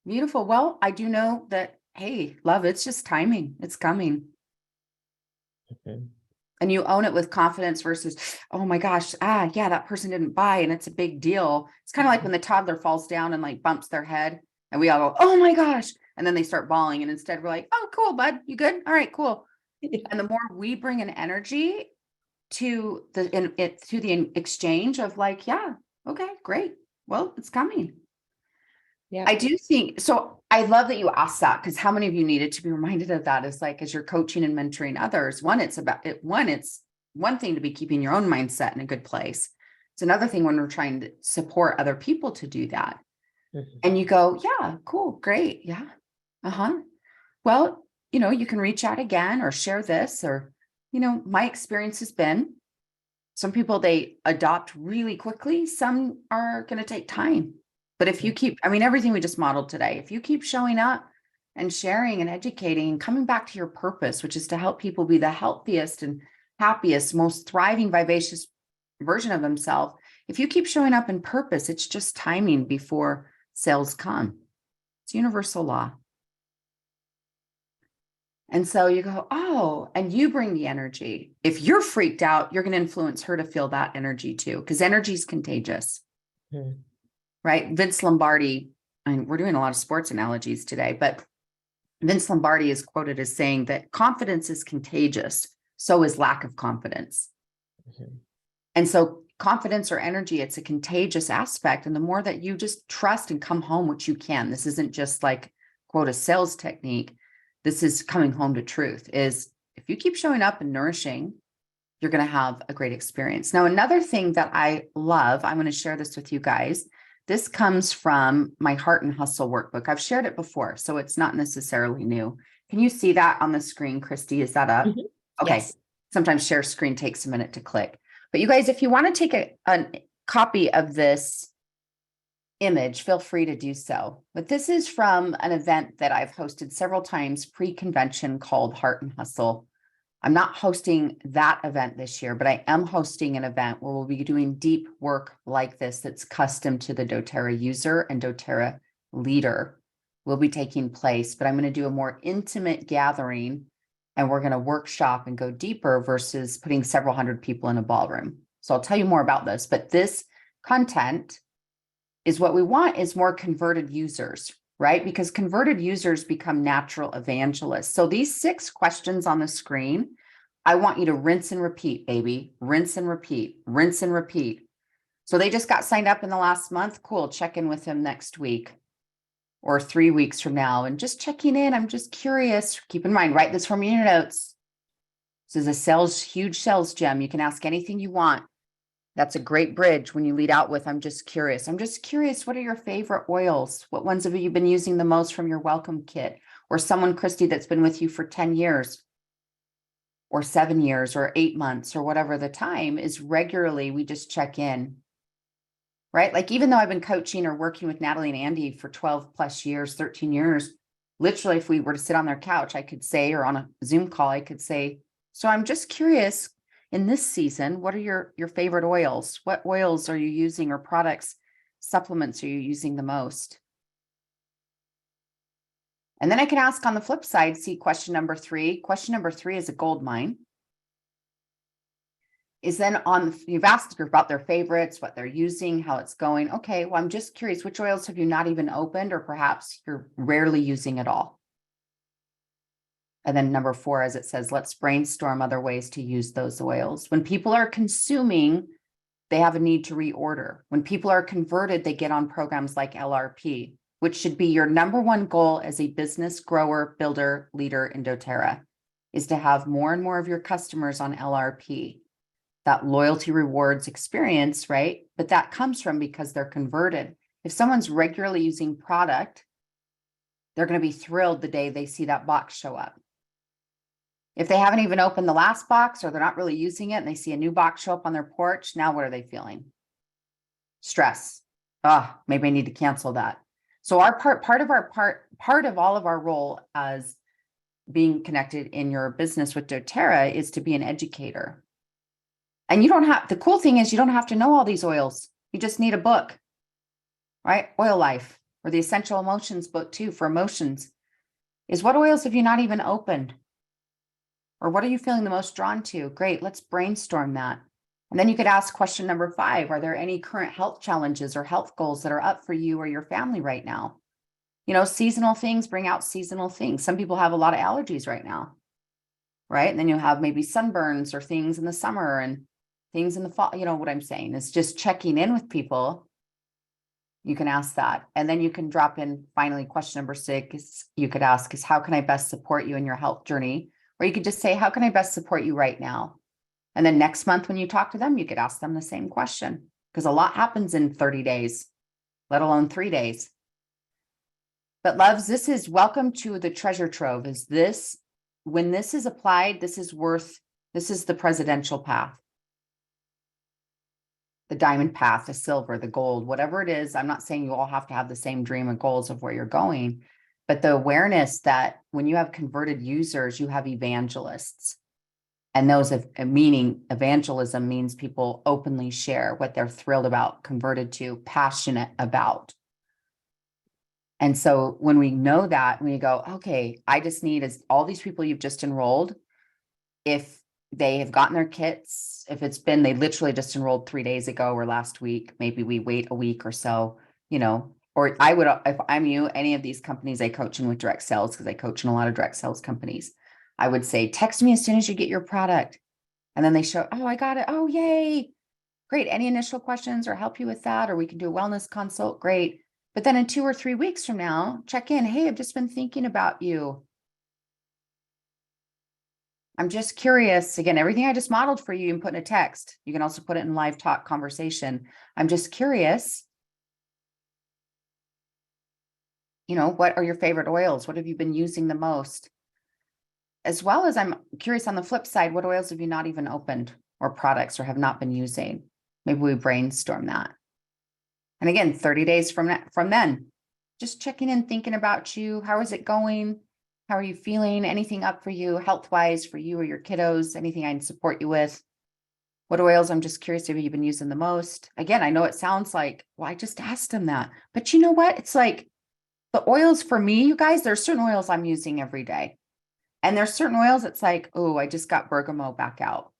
beautiful. Well, I do know that, hey, love, it's just timing. It's coming. Mhm. And you own it with confidence versus, oh my gosh, yeah, that person didn't buy and it's a big deal. It's kind of like when the toddler falls down and like bumps their head and we all go, oh my gosh. And then they start bawling. And instead we're like, oh, cool, bud. You good? All right, cool. Yeah. And the more we bring an energy to the exchange of like, yeah, okay, great. Well, it's coming. Yeah. I do think so. I love that you asked that, because how many of you needed to be reminded of that? Is like, as you're coaching and mentoring others, it's one thing to be keeping your own mindset in a good place. It's another thing when we're trying to support other people to do that. Mhm. And you go, yeah, cool, great. Yeah. Uh-huh. Well, you can reach out again or share this, or, my experience has been some people, they adopt really quickly. Some are going to take time. But if you keep, everything we just modeled today, if you keep showing up and sharing and educating and coming back to your purpose, which is to help people be the healthiest and happiest, most thriving, vivacious version of themselves, if you keep showing up in purpose, it's just timing before sales come. It's universal law. And so you go, oh, and you bring the energy. If you're freaked out, you're going to influence her to feel that energy too, because energy is contagious, Mhm. right? Vince Lombardi, and we're doing a lot of sports analogies today, but Vince Lombardi is quoted as saying that confidence is contagious. So is lack of confidence. Mhm. And so confidence or energy, it's a contagious aspect. And the more that you just trust and come home, which you can, this isn't just like, quote, a sales technique. This is coming home to truth, is if you keep showing up and nourishing, you're going to have a great experience. Now, another thing that I love, I'm going to share this with you guys. This comes from my Heart and Hustle workbook. I've shared it before, so it's not necessarily new. Can you see that on the screen, Christy? Is that up? Mhm. Okay. Yes. Sometimes share screen takes a minute to click. But you guys, if you want to take a copy of this image, feel free to do so. But this is from an event that I've hosted several times pre-convention called Heart and Hustle. I'm not hosting that event this year, but I am hosting an event where we'll be doing deep work like this that's custom to the doTERRA user and doTERRA leader will be taking place. But I'm going to do a more intimate gathering and we're going to workshop and go deeper versus putting several hundred people in a ballroom. So I'll tell you more about this, but this content is what we want is more converted users, right? Because converted users become natural evangelists. So these 6 questions on the screen, I want you to rinse and repeat, baby. Rinse and repeat, rinse and repeat. So they just got signed up in the last month. Cool. Check in with them next week or 3 weeks from now. And just checking in. I'm just curious. Keep in mind, write this from your notes. This is a huge sales gem. You can ask anything you want. That's a great bridge when you lead out with, I'm just curious. I'm just curious, what are your favorite oils? What ones have you been using the most from your welcome kit? Or someone, Christy, that's been with you for 10 years or 7 years or 8 months or whatever the time is. Regularly, we just check in. right? Like, even though I've been coaching or working with Natalie and Andy for 12 plus years, 13 years, literally, if we were to sit on their couch, I could say, or on a Zoom call, I could say, so I'm just curious, in this season, what are your favorite oils? What oils are you using, or products, supplements are you using the most? And then I can ask on the flip side, see question number 3. Question number 3 is a gold mine. Is then you've asked about their favorites, what they're using, how it's going. Okay, well, I'm just curious, which oils have you not even opened, or perhaps you're rarely using at all? And then number 4, as it says, let's brainstorm other ways to use those oils. When people are consuming, they have a need to reorder. When people are converted, they get on programs like LRP, which should be your number one goal as a business grower, builder, leader in doTERRA, is to have more and more of your customers on LRP. That loyalty rewards experience, right? But that comes from because they're converted. If someone's regularly using product, they're going to be thrilled the day they see that box show up. If they haven't even opened the last box, or they're not really using it, and they see a new box show up on their porch, now what are they feeling? Stress. Maybe I need to cancel that. So our part of all of our role as being connected in your business with doTERRA is to be an educator. And the cool thing is, you don't have to know all these oils. You just need a book, right? Oil Life, or the Essential Emotions book too, for emotions, is what oils have you not even opened? Or what are you feeling the most drawn to? Great, let's brainstorm that. And then you could ask question number 5, are there any current health challenges or health goals that are up for you or your family right now? Seasonal things bring out seasonal things. Some people have a lot of allergies right now, right? And then you have maybe sunburns or things in the summer and things in the fall. You know what I'm saying? It's just checking in with people. You can ask that. And then you can drop in, finally, question number 6, you could ask is, how can I best support you in your health journey? Or you could just say, how can I best support you right now? And then next month, when you talk to them, you could ask them the same question, because a lot happens in 30 days, let alone 3 days. But loves, this is welcome to the treasure trove. When this is applied, this is the presidential path, the diamond path, the silver, the gold, whatever it is. I'm not saying you all have to have the same dream and goals of where you're going, but the awareness that when you have converted users, you have evangelists. And meaning evangelism means people openly share what they're thrilled about, converted to, passionate about. And so when we know that, we go, okay, I just need all these people you've just enrolled, if they have gotten their kits, if they literally just enrolled 3 days ago or last week, maybe we wait a week or so, or I would, if I'm you, any of these companies I coach in with direct sales, because I coach in a lot of direct sales companies, I would say, text me as soon as you get your product. And then they show, oh, I got it. Oh, yay. Great. Any initial questions or help you with that? Or we can do a wellness consult. Great. But then in 2 or 3 weeks from now, check in. Hey, I've just been thinking about you. I'm just curious. Again, everything I just modeled for you, you can put in a text. You can also put it in live talk conversation. I'm just curious. What are your favorite oils? What have you been using the most? As well as, I'm curious on the flip side, what oils have you not even opened, or products, or have not been using? Maybe we brainstorm that. And again, 30 days from then, just checking in, thinking about you. How is it going? How are you feeling? Anything up for you health-wise, for you or your kiddos? Anything I can support you with? What oils? I'm just curious, have you been using the most? Again, I know it sounds like, well, I just asked them that. But you know what? It's like the oils for me, you guys, there's certain oils I'm using every day. And there's certain oils, it's like, oh, I just got bergamot back out,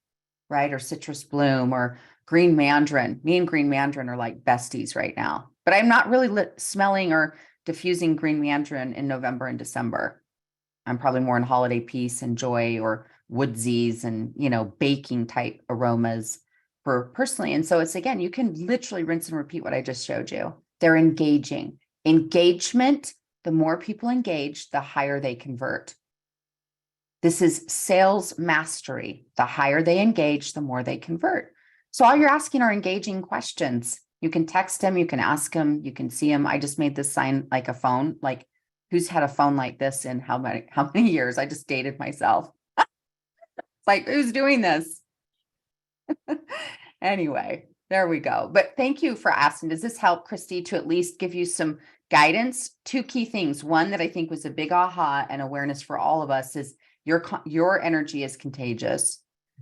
right? Or citrus bloom or green mandarin. Me and green mandarin are like besties right now. But I'm not really smelling or diffusing green mandarin in November and December. I'm probably more in holiday peace and joy, or woodsies and, baking type aromas for personally. And so it's, again, you can literally rinse and repeat what I just showed you. They're engaging. Engagement, the more people engage, the higher they convert. This is sales mastery. The higher they engage, the more they convert. So all you're asking are engaging questions. You can text them, you can ask them, you can see them. I just made this sign like a phone, like who's had a phone like this in how many years? I just dated myself. It's like, who's doing this? Anyway, There we go. But thank you for asking. Does this help, Christy, to at least give you some guidance? Two key things. One that I think was a big aha and awareness for all of us is your energy is contagious.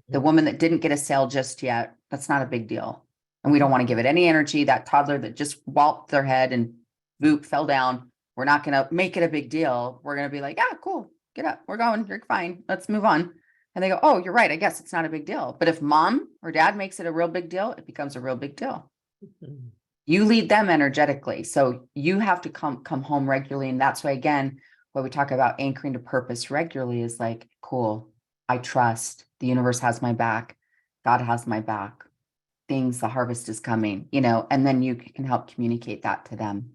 The woman that didn't get a sale just yet, that's not a big deal. And we don't want to give it any energy. That toddler that just whopped their head and boop, fell down. We're not going to make it a big deal. We're going to be like, yeah, cool. Get up. We're going. You're fine. Let's move on. And they go, oh, you're right. I guess it's not a big deal. But if mom or dad makes it a real big deal, it becomes a real big deal. You lead them energetically. So you have to come home regularly. And that's why, again, what we talk about anchoring to purpose regularly is like, cool. I trust the universe has my back. God has my back. The harvest is coming, and then you can help communicate that to them.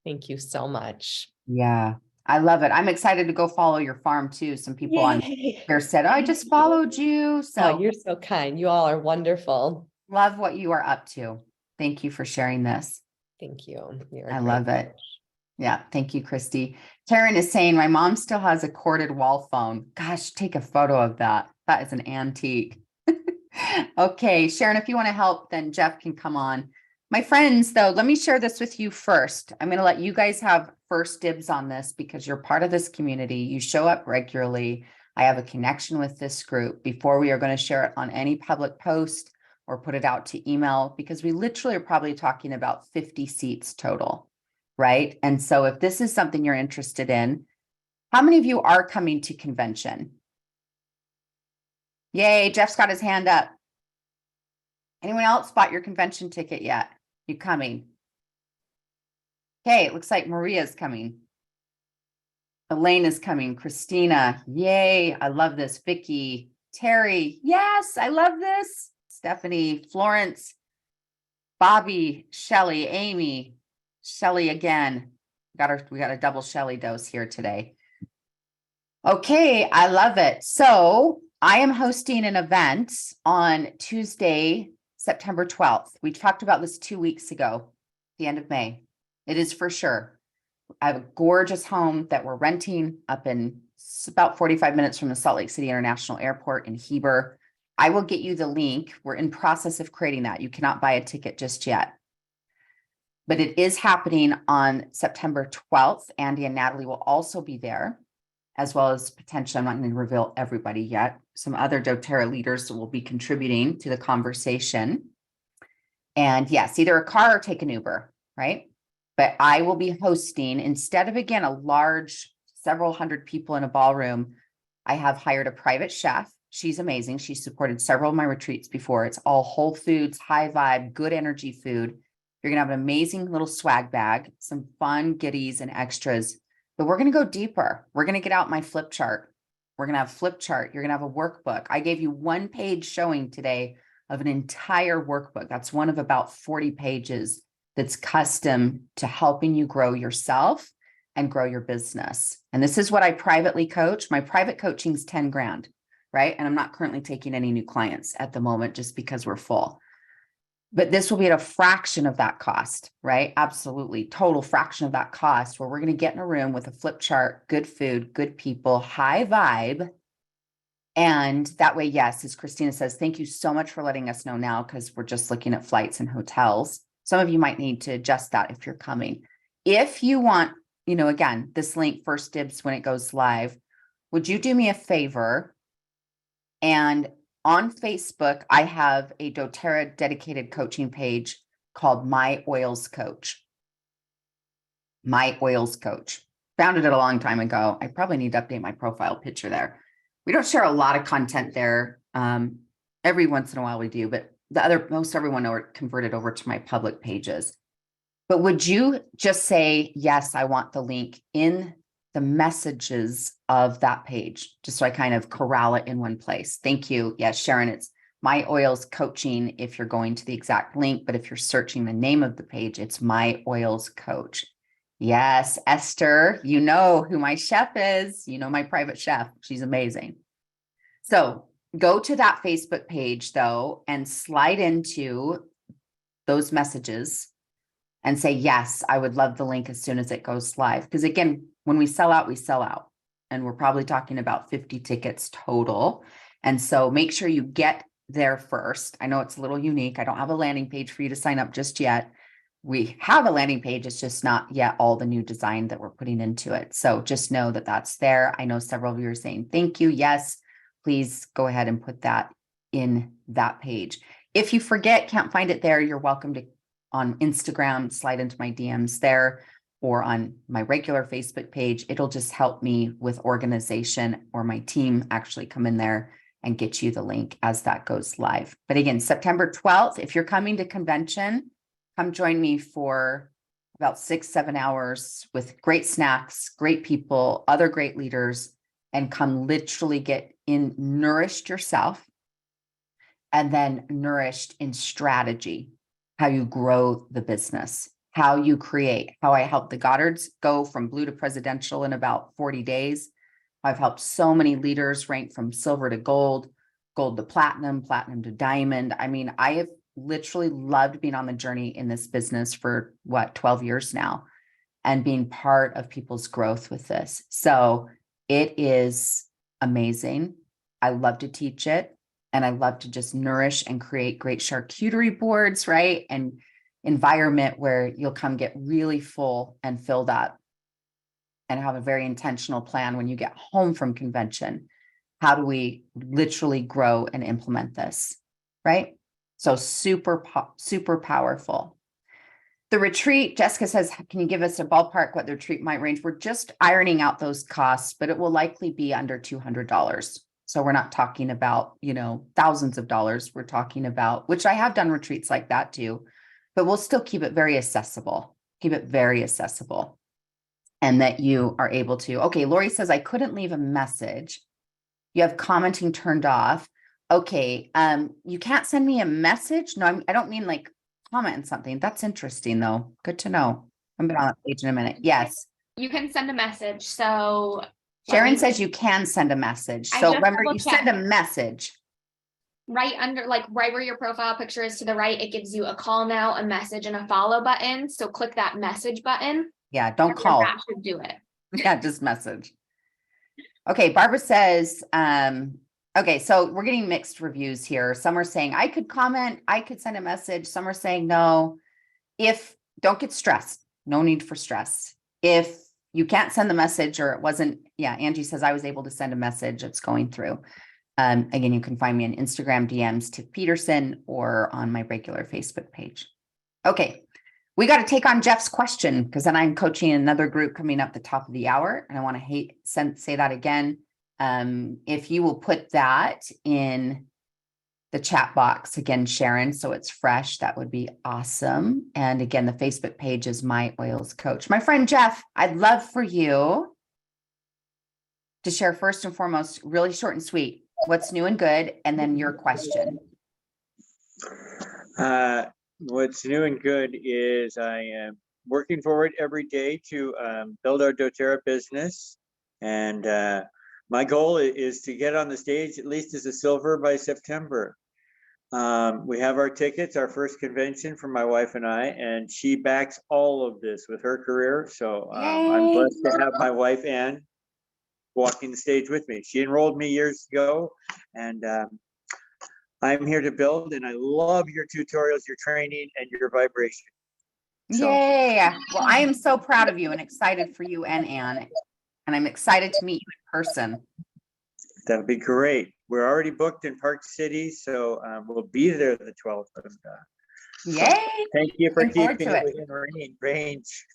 Thank you so much. Yeah. I love it. I'm excited to go follow your farm too. Some people on here said, oh, I just followed you. So you're so kind. You all are wonderful. Love what you are up to. Thank you for sharing this. Thank you. I love it. Yeah. Thank you, Christy. Karen is saying my mom still has a corded wall phone. Gosh, take a photo of that. That is an antique. Okay, Sharon, if you want to help, then Jeff can come on. My friends, though, let me share this with you first. I'm going to let you guys have first dibs on this because you're part of this community. You show up regularly. I have a connection with this group before we are going to share it on any public post or put it out to email, because we literally are probably talking about 50 seats total, right? And so if this is something you're interested in, how many of you are coming to convention? Yay, Jeff's got his hand up. Anyone else bought your convention ticket yet? You coming? Okay, it looks like Maria's coming. Elaine is coming. Christina, yay, I love this. Vicky, Terry, yes, I love this. Stephanie, Florence, Bobby, Shelly, Amy, Shelly again. We got a double Shelly dose here today. Okay, I love it. So I am hosting an event on Tuesday, September 12th. We talked about this 2 weeks ago, the end of May. It is for sure. I have a gorgeous home that we're renting up in about 45 minutes from the Salt Lake City International Airport in Heber. I will get you the link. We're in process of creating that. You cannot buy a ticket just yet. But it is happening on September 12th. Andy and Natalie will also be there, as well as potentially, I'm not going to reveal everybody yet, some other doTERRA leaders that will be contributing to the conversation. And yes, either a car or take an Uber, right? But I will be hosting, instead of, again, a large, several hundred people in a ballroom, I have hired a private chef. She's amazing. She's supported several of my retreats before. It's all whole foods, high vibe, good energy food. You're going to have an amazing little swag bag, some fun goodies and extras. But we're going to go deeper. We're going to get out my flip chart. We're going to have flip chart. You're going to have a workbook. I gave you 1 page showing today of an entire workbook. That's one of about 40 pages that's custom to helping you grow yourself and grow your business. And this is what I privately coach. My private coaching is 10 grand, right? And I'm not currently taking any new clients at the moment just because we're full. But this will be at a fraction of that cost, right? Absolutely. Total fraction of that cost, where we're going to get in a room with a flip chart, good food, good people, high vibe. And that way, yes, as Christina says, thank you so much for letting us know now, because we're just looking at flights and hotels. Some of you might need to adjust that if you're coming. If you want, again, this link, first dibs when it goes live, would you do me a favor? And on Facebook, I have a doTERRA dedicated coaching page called My Oils Coach. My Oils Coach. Founded it a long time ago. I probably need to update my profile picture there. We don't share a lot of content there. Every once in a while we do, but most everyone are converted over to my public pages. But would you just say, yes, I want the link in the messages of that page, just so I kind of corral it in one place? Thank you. Yes, Sharon, it's My Oils Coaching if you're going to the exact link, but if you're searching the name of the page, it's My Oils Coach. Yes, Esther, you know who my chef is. You know my private chef. She's amazing. So go to that Facebook page, though, and slide into those messages and say, yes, I would love the link as soon as it goes live. Because again, when we sell out, we sell out. And we're probably talking about 50 tickets total. And so make sure you get there first. I know it's a little unique. I don't have a landing page for you to sign up just yet. We have a landing page. It's just not yet all the new design that we're putting into it. So just know that that's there. I know several of you are saying, thank you. Yes, please go ahead and put that in that page. If you forget, can't find it there, you're welcome to on Instagram, slide into my DMs there, or on my regular Facebook page. It'll just help me with organization, or my team actually come in there and get you the link as that goes live. But again, September 12th, if you're coming to convention, come join me for about 6-7 hours with great snacks, great people, other great leaders, and come literally get in nourished yourself, and then nourished in strategy, how you grow the business, how you create, how I helped the Goddards go from blue to presidential in about 40 days. I've helped so many leaders rank from silver to gold, gold to platinum, platinum to diamond. I mean, I have literally loved being on the journey in this business for 12 years now, and being part of people's growth with this. So it is amazing. I love to teach it, and I love to just nourish and create great charcuterie boards, right? And environment where you'll come get really full and filled up, and have a very intentional plan when you get home from convention. How do we literally grow and implement this, right? So super powerful. The retreat, Jessica says, can you give us a ballpark what the retreat might range? We're just ironing out those costs, but it will likely be under $200. So we're not talking about, thousands of dollars. We're talking about, which I have done retreats like that too, but we'll still keep it very accessible, and that you are able to. Okay, Lori says, I couldn't leave a message. You have commenting turned off. Okay, you can't send me a message. No, I don't mean like comment on something. That's interesting though. Good to know. I'm been on that page in a minute. Yes. You can send a message. So Sharon says you can send a message. So remember, you send a message. Right under, like right where your profile picture is to the right, it gives you a call now, a message, and a follow button. So click that message button. Yeah, don't call. That should do it. Yeah, just message. Okay, Barbara says, okay, so we're getting mixed reviews here. Some are saying I could comment, I could send a message. Some are saying no. Don't get stressed. No need for stress. If you can't send the message, or it wasn't, Angie says I was able to send a message, it's going through. Again, you can find me on Instagram DMs, Tiff Peterson, or on my regular Facebook page. Okay, we got to take on Jeff's question, because then I'm coaching another group coming up the top of the hour, and I want to say that again. If you will put that in the chat box again, Sharon, so it's fresh, that would be awesome. And again, the Facebook page is My Oils Coach. My friend Jeff, I'd love for you to share first and foremost, really short and sweet, what's new and good, and then your question. What's new and good is I am working forward every day to build our doTERRA business. And my goal is to get on the stage at least as a silver by September. We have our tickets, our first convention for my wife and I, and she backs all of this with her career. So I'm blessed to have my wife, Ann, walking the stage with me. She enrolled me years ago, and I'm here to build, and I love your tutorials, your training, and your vibration. So. Yay. Well, I am so proud of you and excited for you and Ann, and I'm excited to meet you in person. That would be great. We're already booked in Park City, so we'll be there the 12th. Yay. So thank you for keeping it within range.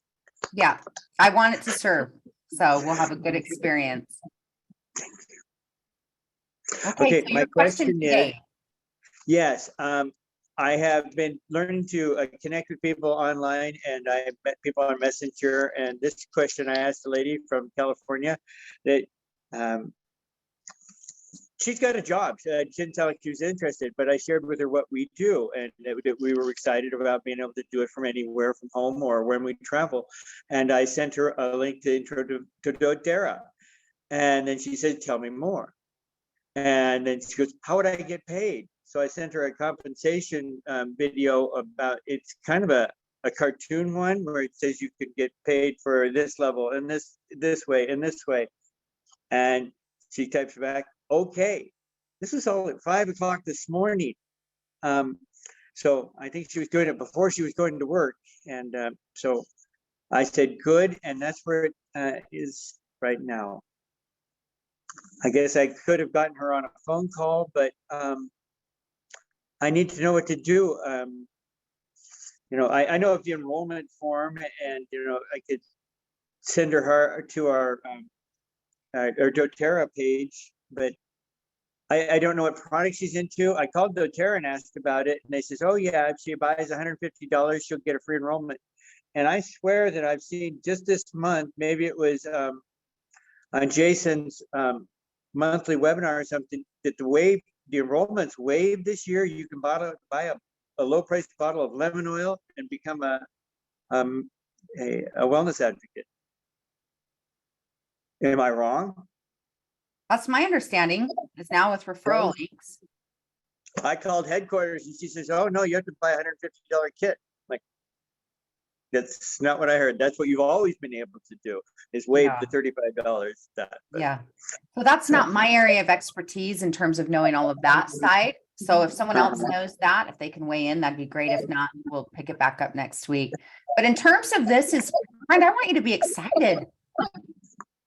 Yeah, I want it to serve, so we'll have a good experience. Thank you. Okay, so my question is, yes, I have been learning to connect with people online, and I have met people on Messenger. And this question I asked a lady from California that she's got a job. She didn't sound like she was interested, but I shared with her what we do, and that we were excited about being able to do it from anywhere, from home or when we travel. And I sent her a link to Intro to doTERRA. And then she said, tell me more. And then she goes, how would I get paid? So I sent her a compensation video about, it's kind of a cartoon one where it says you could get paid for this level and this way and this way. And she types back, okay. this was all at 5 o'clock this morning. So I think she was doing it before she was going to work. And so I said, good. And that's where it is right now. I guess I could have gotten her on a phone call, but I need to know what to do. I know of the enrollment form, and I could send her to our doTERRA page, but I don't know what product she's into. I called doTERRA and asked about it, and they says, oh yeah, if she buys $150, she'll get a free enrollment. And I swear that I've seen just this month, maybe it was on Jason's monthly webinar or something, that the enrollment's waived this year. You can buy a low price bottle of lemon oil and become a wellness advocate. Am I wrong? That's my understanding, is now with referral links. I called headquarters and she says, oh no, you have to buy a $150 kit. Like, that's not what I heard. That's what you've always been able to do, is waive the $35. Yeah. So that's not my area of expertise in terms of knowing all of that side. So if someone else knows that, if they can weigh in, that'd be great. If not, we'll pick it back up next week. But in terms of this, I want you to be excited.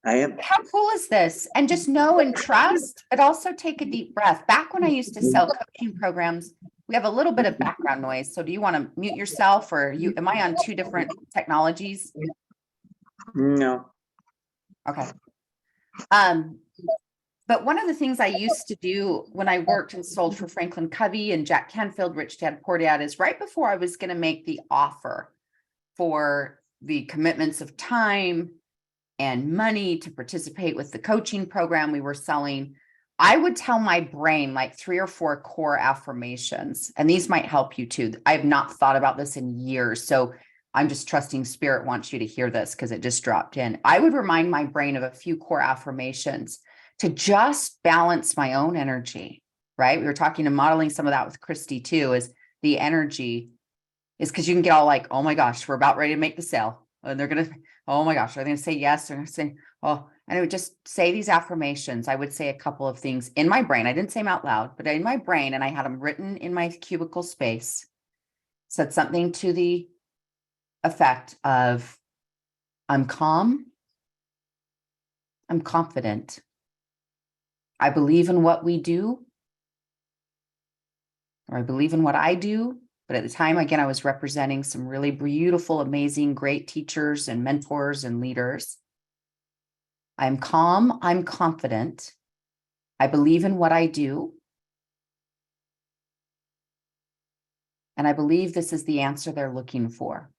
I am. How cool is this? And just know and trust, but also take a deep breath. Back when I used to sell coaching programs, we have a little bit of background noise. So do you want to mute yourself, or am I on two different technologies? No. Okay. But one of the things I used to do when I worked and sold for Franklin Covey and Jack Canfield, Rich Dad Poor Dad, is right before I was going to make the offer for the commitments of time and money to participate with the coaching program we were selling, I would tell my brain like 3 or 4 core affirmations, and these might help you too. I have not thought about this in years, so I'm just trusting Spirit wants you to hear this because it just dropped in. I would remind my brain of a few core affirmations to just balance my own energy, right? We were talking and modeling some of that with Christy too, is the energy is because you can get all like, oh my gosh, we're about ready to make the sale. And they're going to, oh my gosh, are they going to say yes? They're going to say, oh, and I would just say these affirmations. I would say a couple of things in my brain. I didn't say them out loud, but in my brain, and I had them written in my cubicle space, said something to the effect of, I'm calm, I'm confident, I believe in what we do, or I believe in what I do. But at the time, again, I was representing some really beautiful, amazing, great teachers and mentors and leaders. I'm calm, I'm confident, I believe in what I do, and I believe this is the answer they're looking for.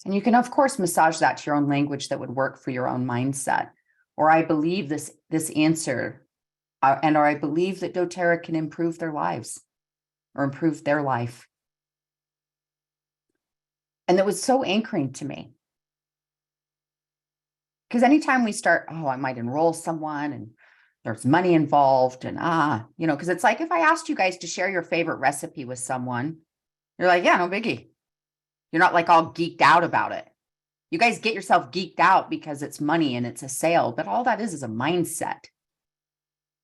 And you can, of course, massage that to your own language that would work for your own mindset. Or I believe this answer, or I believe that doTERRA can improve their lives or improve their life. And that was so anchoring to me. Because anytime we start, oh, I might enroll someone and there's money involved and because it's like if I asked you guys to share your favorite recipe with someone, you're like, yeah, no biggie. You're not like all geeked out about it. You guys get yourself geeked out because it's money and it's a sale, but all that is a mindset.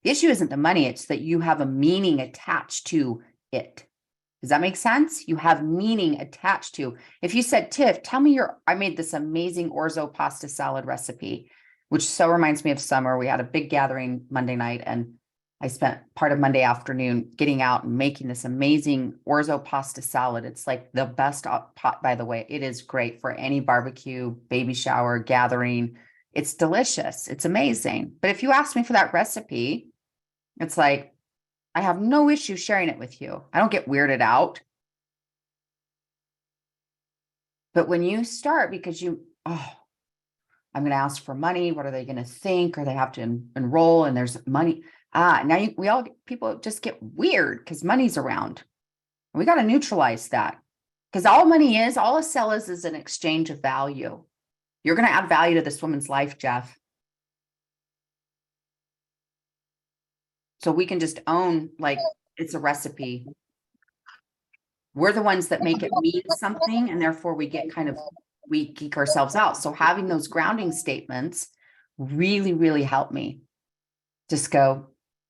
The issue isn't the money, it's that you have a meaning attached to it. Does that make sense? You have meaning attached to. If you said, Tiff, tell me I made this amazing orzo pasta salad recipe, which so reminds me of summer. We had a big gathering Monday night and I spent part of Monday afternoon getting out and making this amazing orzo pasta salad. It's like the best pot, by the way. It is great for any barbecue, baby shower, gathering. It's delicious. It's amazing. But if you ask me for that recipe, it's like, I have no issue sharing it with you. I don't get weirded out. But when you start, because I'm going to ask for money. What are they going to think? Or they have to enroll and there's money. Now people just get weird because money's around. We got to neutralize that because all a sell is an exchange of value. You're going to add value to this woman's life, Jeff. So we can just own, like, it's a recipe. We're the ones that make it mean something, and therefore we geek ourselves out. So having those grounding statements really, really help me just go,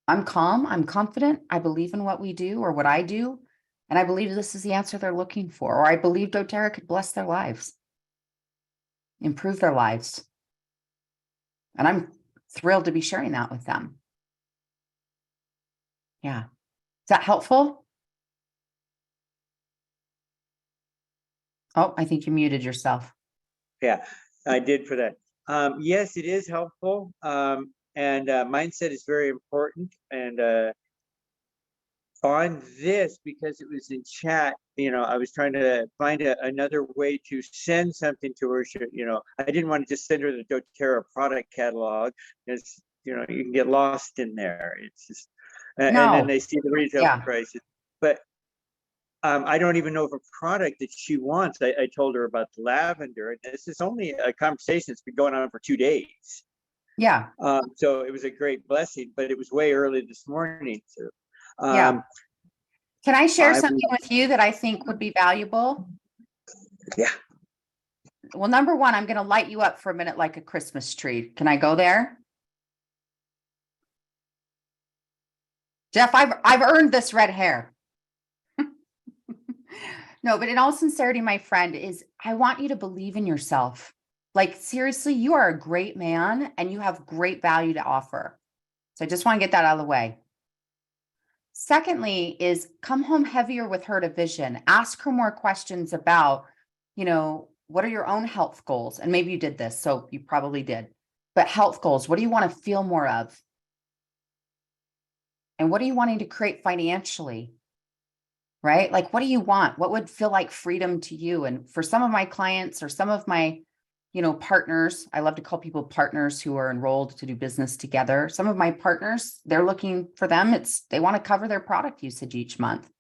I'm calm, I'm confident, I believe in what we do or what I do, and I believe this is the answer they're looking for, or I believe doTERRA could bless their lives, improve their lives. And I'm thrilled to be sharing that with them. Yeah. Is that helpful? Oh, I think you muted yourself. Yeah, I did for that. Yes, it is helpful. And mindset is very important. And on this, because it was in chat, I was trying to find another way to send something to her. I didn't want to just send her the doTERRA product catalog, because you can get lost in there. It's just, and then No. they see the retail Yeah. prices. But I don't even know of a product that she wants. I told her about the lavender, and this is only a conversation that's been going on for 2 days. Yeah. So it was a great blessing, but it was way early this morning. So, Yeah. Can I share I- something with you that I think would be valuable? yeah, Well, number one, I'm going to light you up for a minute like a Christmas tree. Can I go there? Jeff, I've earned this red hair. No, but in all sincerity, my friend, I want you to believe in yourself. Like, seriously, you are a great man and you have great value to offer. So I just want to get that out of the way. Secondly, is come home heavier with her to vision. Ask her more questions about, what are your own health goals? And maybe you did this, so you probably did. But health goals, what do you want to feel more of? And what are you wanting to create financially? Right? Like, what do you want? What would feel like freedom to you? And for some of my clients or some of my, partners, I love to call people partners who are enrolled to do business together. Some of my partners, they're looking for them. They want to cover their product usage each month.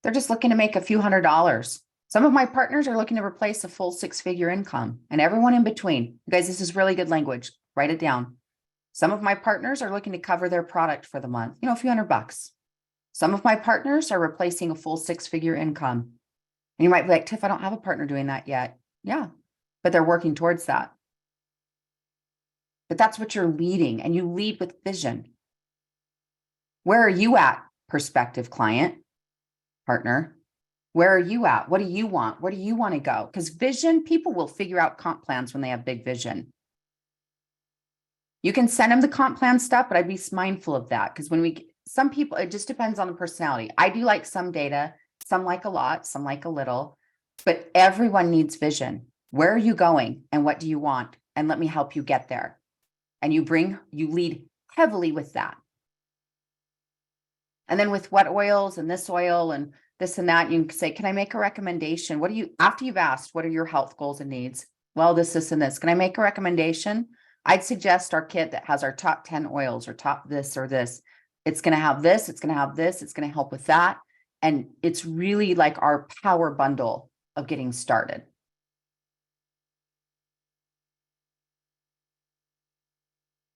They're just looking to make a few $100s. Some of my partners are looking to replace a full 6-figure income, and everyone in between. You guys, this is really good language. Write it down. Some of my partners are looking to cover their product for the month, a few $100. Some of my partners are replacing a full 6-figure income. And you might be like, Tiff, I don't have a partner doing that yet. Yeah, but they're working towards that. But that's what you're leading, and you lead with vision. Where are you at, prospective client, partner? Where are you at? What do you want? Where do you want to go? Because vision, people will figure out comp plans when they have big vision. You can send them the comp plan stuff, but I'd be mindful of that, because some people, it just depends on the personality. I do like some data, some like a lot, some like a little, but everyone needs vision. Where are you going and what do you want? And let me help you get there. And you lead heavily with that. And then with what oils and this oil and this and that, you can say, can I make a recommendation? After you've asked, what are your health goals and needs? Well, this, and this. Can I make a recommendation? I'd suggest our kit that has our top 10 oils or top this or this. It's going to have this, it's going to have this, it's going to help with that. And it's really like our power bundle of getting started.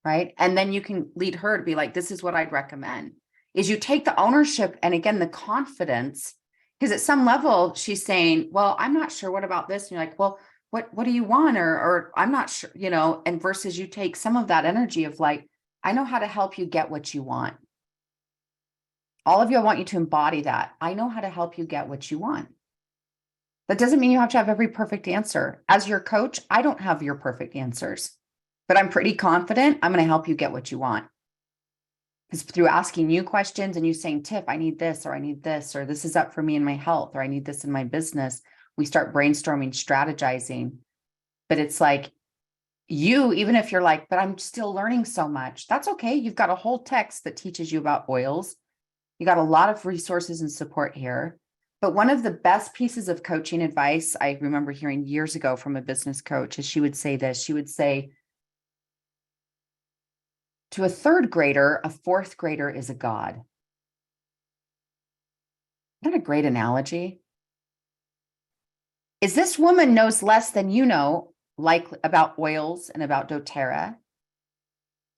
Right? And then you can lead her to be like, this is what I'd recommend. Is you take the ownership and again, the confidence, because at some level she's saying, well, I'm not sure. What about this? And you're like, well, what do you want? Or I'm not sure, and versus you take some of that energy of like, I know how to help you get what you want. All of you, I want you to embody that. I know how to help you get what you want. That doesn't mean you have to have every perfect answer. As your coach, I don't have your perfect answers, but I'm pretty confident I'm going to help you get what you want. Because through asking you questions and you saying, Tiff, I need this, or this is up for me in my health, or I need this in my business, we start brainstorming, strategizing. But it's like even if you're like, but I'm still learning so much, that's okay. You've got a whole text that teaches you about oils. You got a lot of resources and support here. But one of the best pieces of coaching advice I remember hearing years ago from a business coach is she would say this. She would say, to a third grader, a fourth grader is a god. Isn't that a great analogy? Is this woman knows less than you know, like about oils and about doTERRA.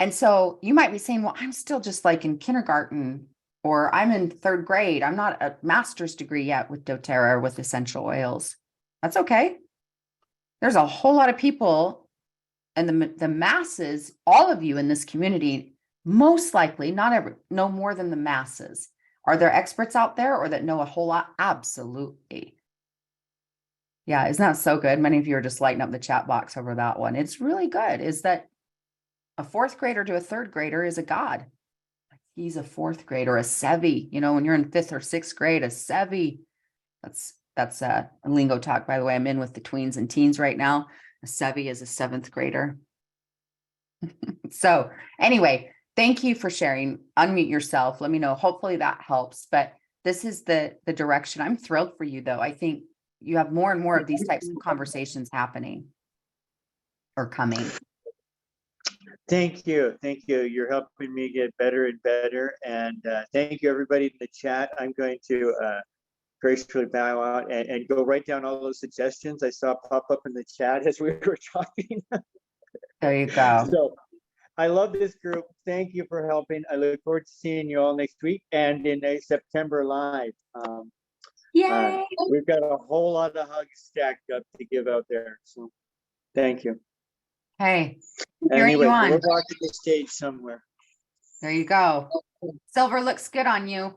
And so you might be saying, well, I'm still just like in kindergarten, or I'm in third grade. I'm not a master's degree yet with doTERRA or with essential oils. That's okay. There's a whole lot of people and the masses, all of you in this community Most likely, no more than the masses. Are there experts out there or that know a whole lot? Absolutely. Yeah, isn't that so good? Many of you are just lighting up the chat box over that one. It's really good. Is that a fourth grader to a third grader is a god. He's a fourth grader, a SEVI. You know, when you're in fifth or sixth grade, a SEVI. That's a lingo talk, by the way. I'm in with the tweens and teens right now. A SEVI is a seventh grader. So anyway, thank you for sharing. Unmute yourself. Let me know. Hopefully that helps. But this is the direction. I'm thrilled for you, though. I think you have more and more of these types of conversations happening or coming. Thank you. Thank you. You're helping me get better and better. And thank you, everybody in the chat. I'm going to gracefully bow out and go write down all those suggestions I saw pop up in the chat as we were talking. There you go. So I love this group. Thank you for helping. I look forward to seeing you all next week and in a September live. Yay! We've got a whole lot of hugs stacked up to give out there. So thank you. Hey, hearing Anyway, you on. we're walking the stage somewhere. There you go. Silver looks good on you.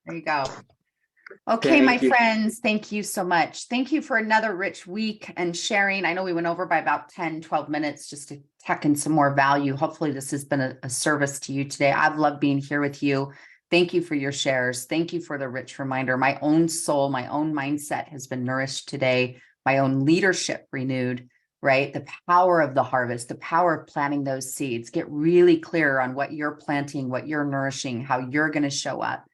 There you go. Okay, my Thank you. friends, thank you so much. Thank you for another rich week and sharing. I know we went over by about 10, 12 minutes just to tack in some more value. Hopefully this has been a service to you today. I've loved being here with you. Thank you for your shares. Thank you for the rich reminder. My own soul, my own mindset has been nourished today. My own leadership renewed, right? The power of the harvest, the power of planting those seeds. Get really clear on what you're planting, what you're nourishing, how you're going to show up.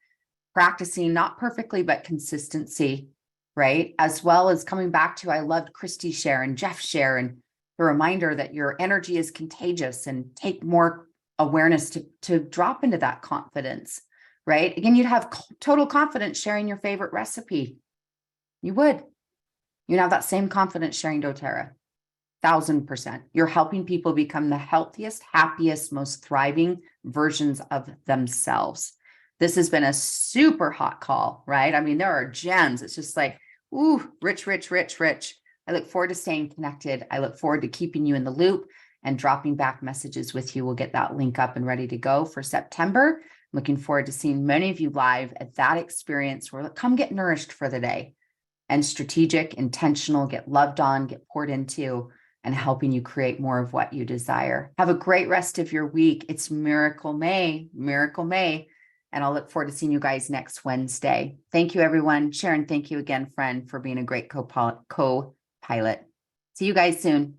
Practicing, not perfectly, but consistency, right? As well as coming back to, I loved Christy's share and Jeff's share and the reminder that your energy is contagious and take more awareness to drop into that confidence, right? Again, you'd have total confidence sharing your favorite recipe. You would. You'd have that same confidence sharing doTERRA. 1000%. You're helping people become the healthiest, happiest, most thriving versions of themselves. This has been a super hot call, right? I mean, there are gems. It's just like, ooh, rich, rich, rich, rich. I look forward to staying connected. I look forward to keeping you in the loop and dropping back messages with you. We'll get that link up and ready to go for September. Looking forward to seeing many of you live at that experience where come get nourished for the day and strategic, intentional, get loved on, get poured into, and helping you create more of what you desire. Have a great rest of your week. It's Miracle May, Miracle May. And I'll look forward to seeing you guys next Wednesday. Thank you, everyone. Sharon, thank you again, friend, for being a great co-pilot. See you guys soon.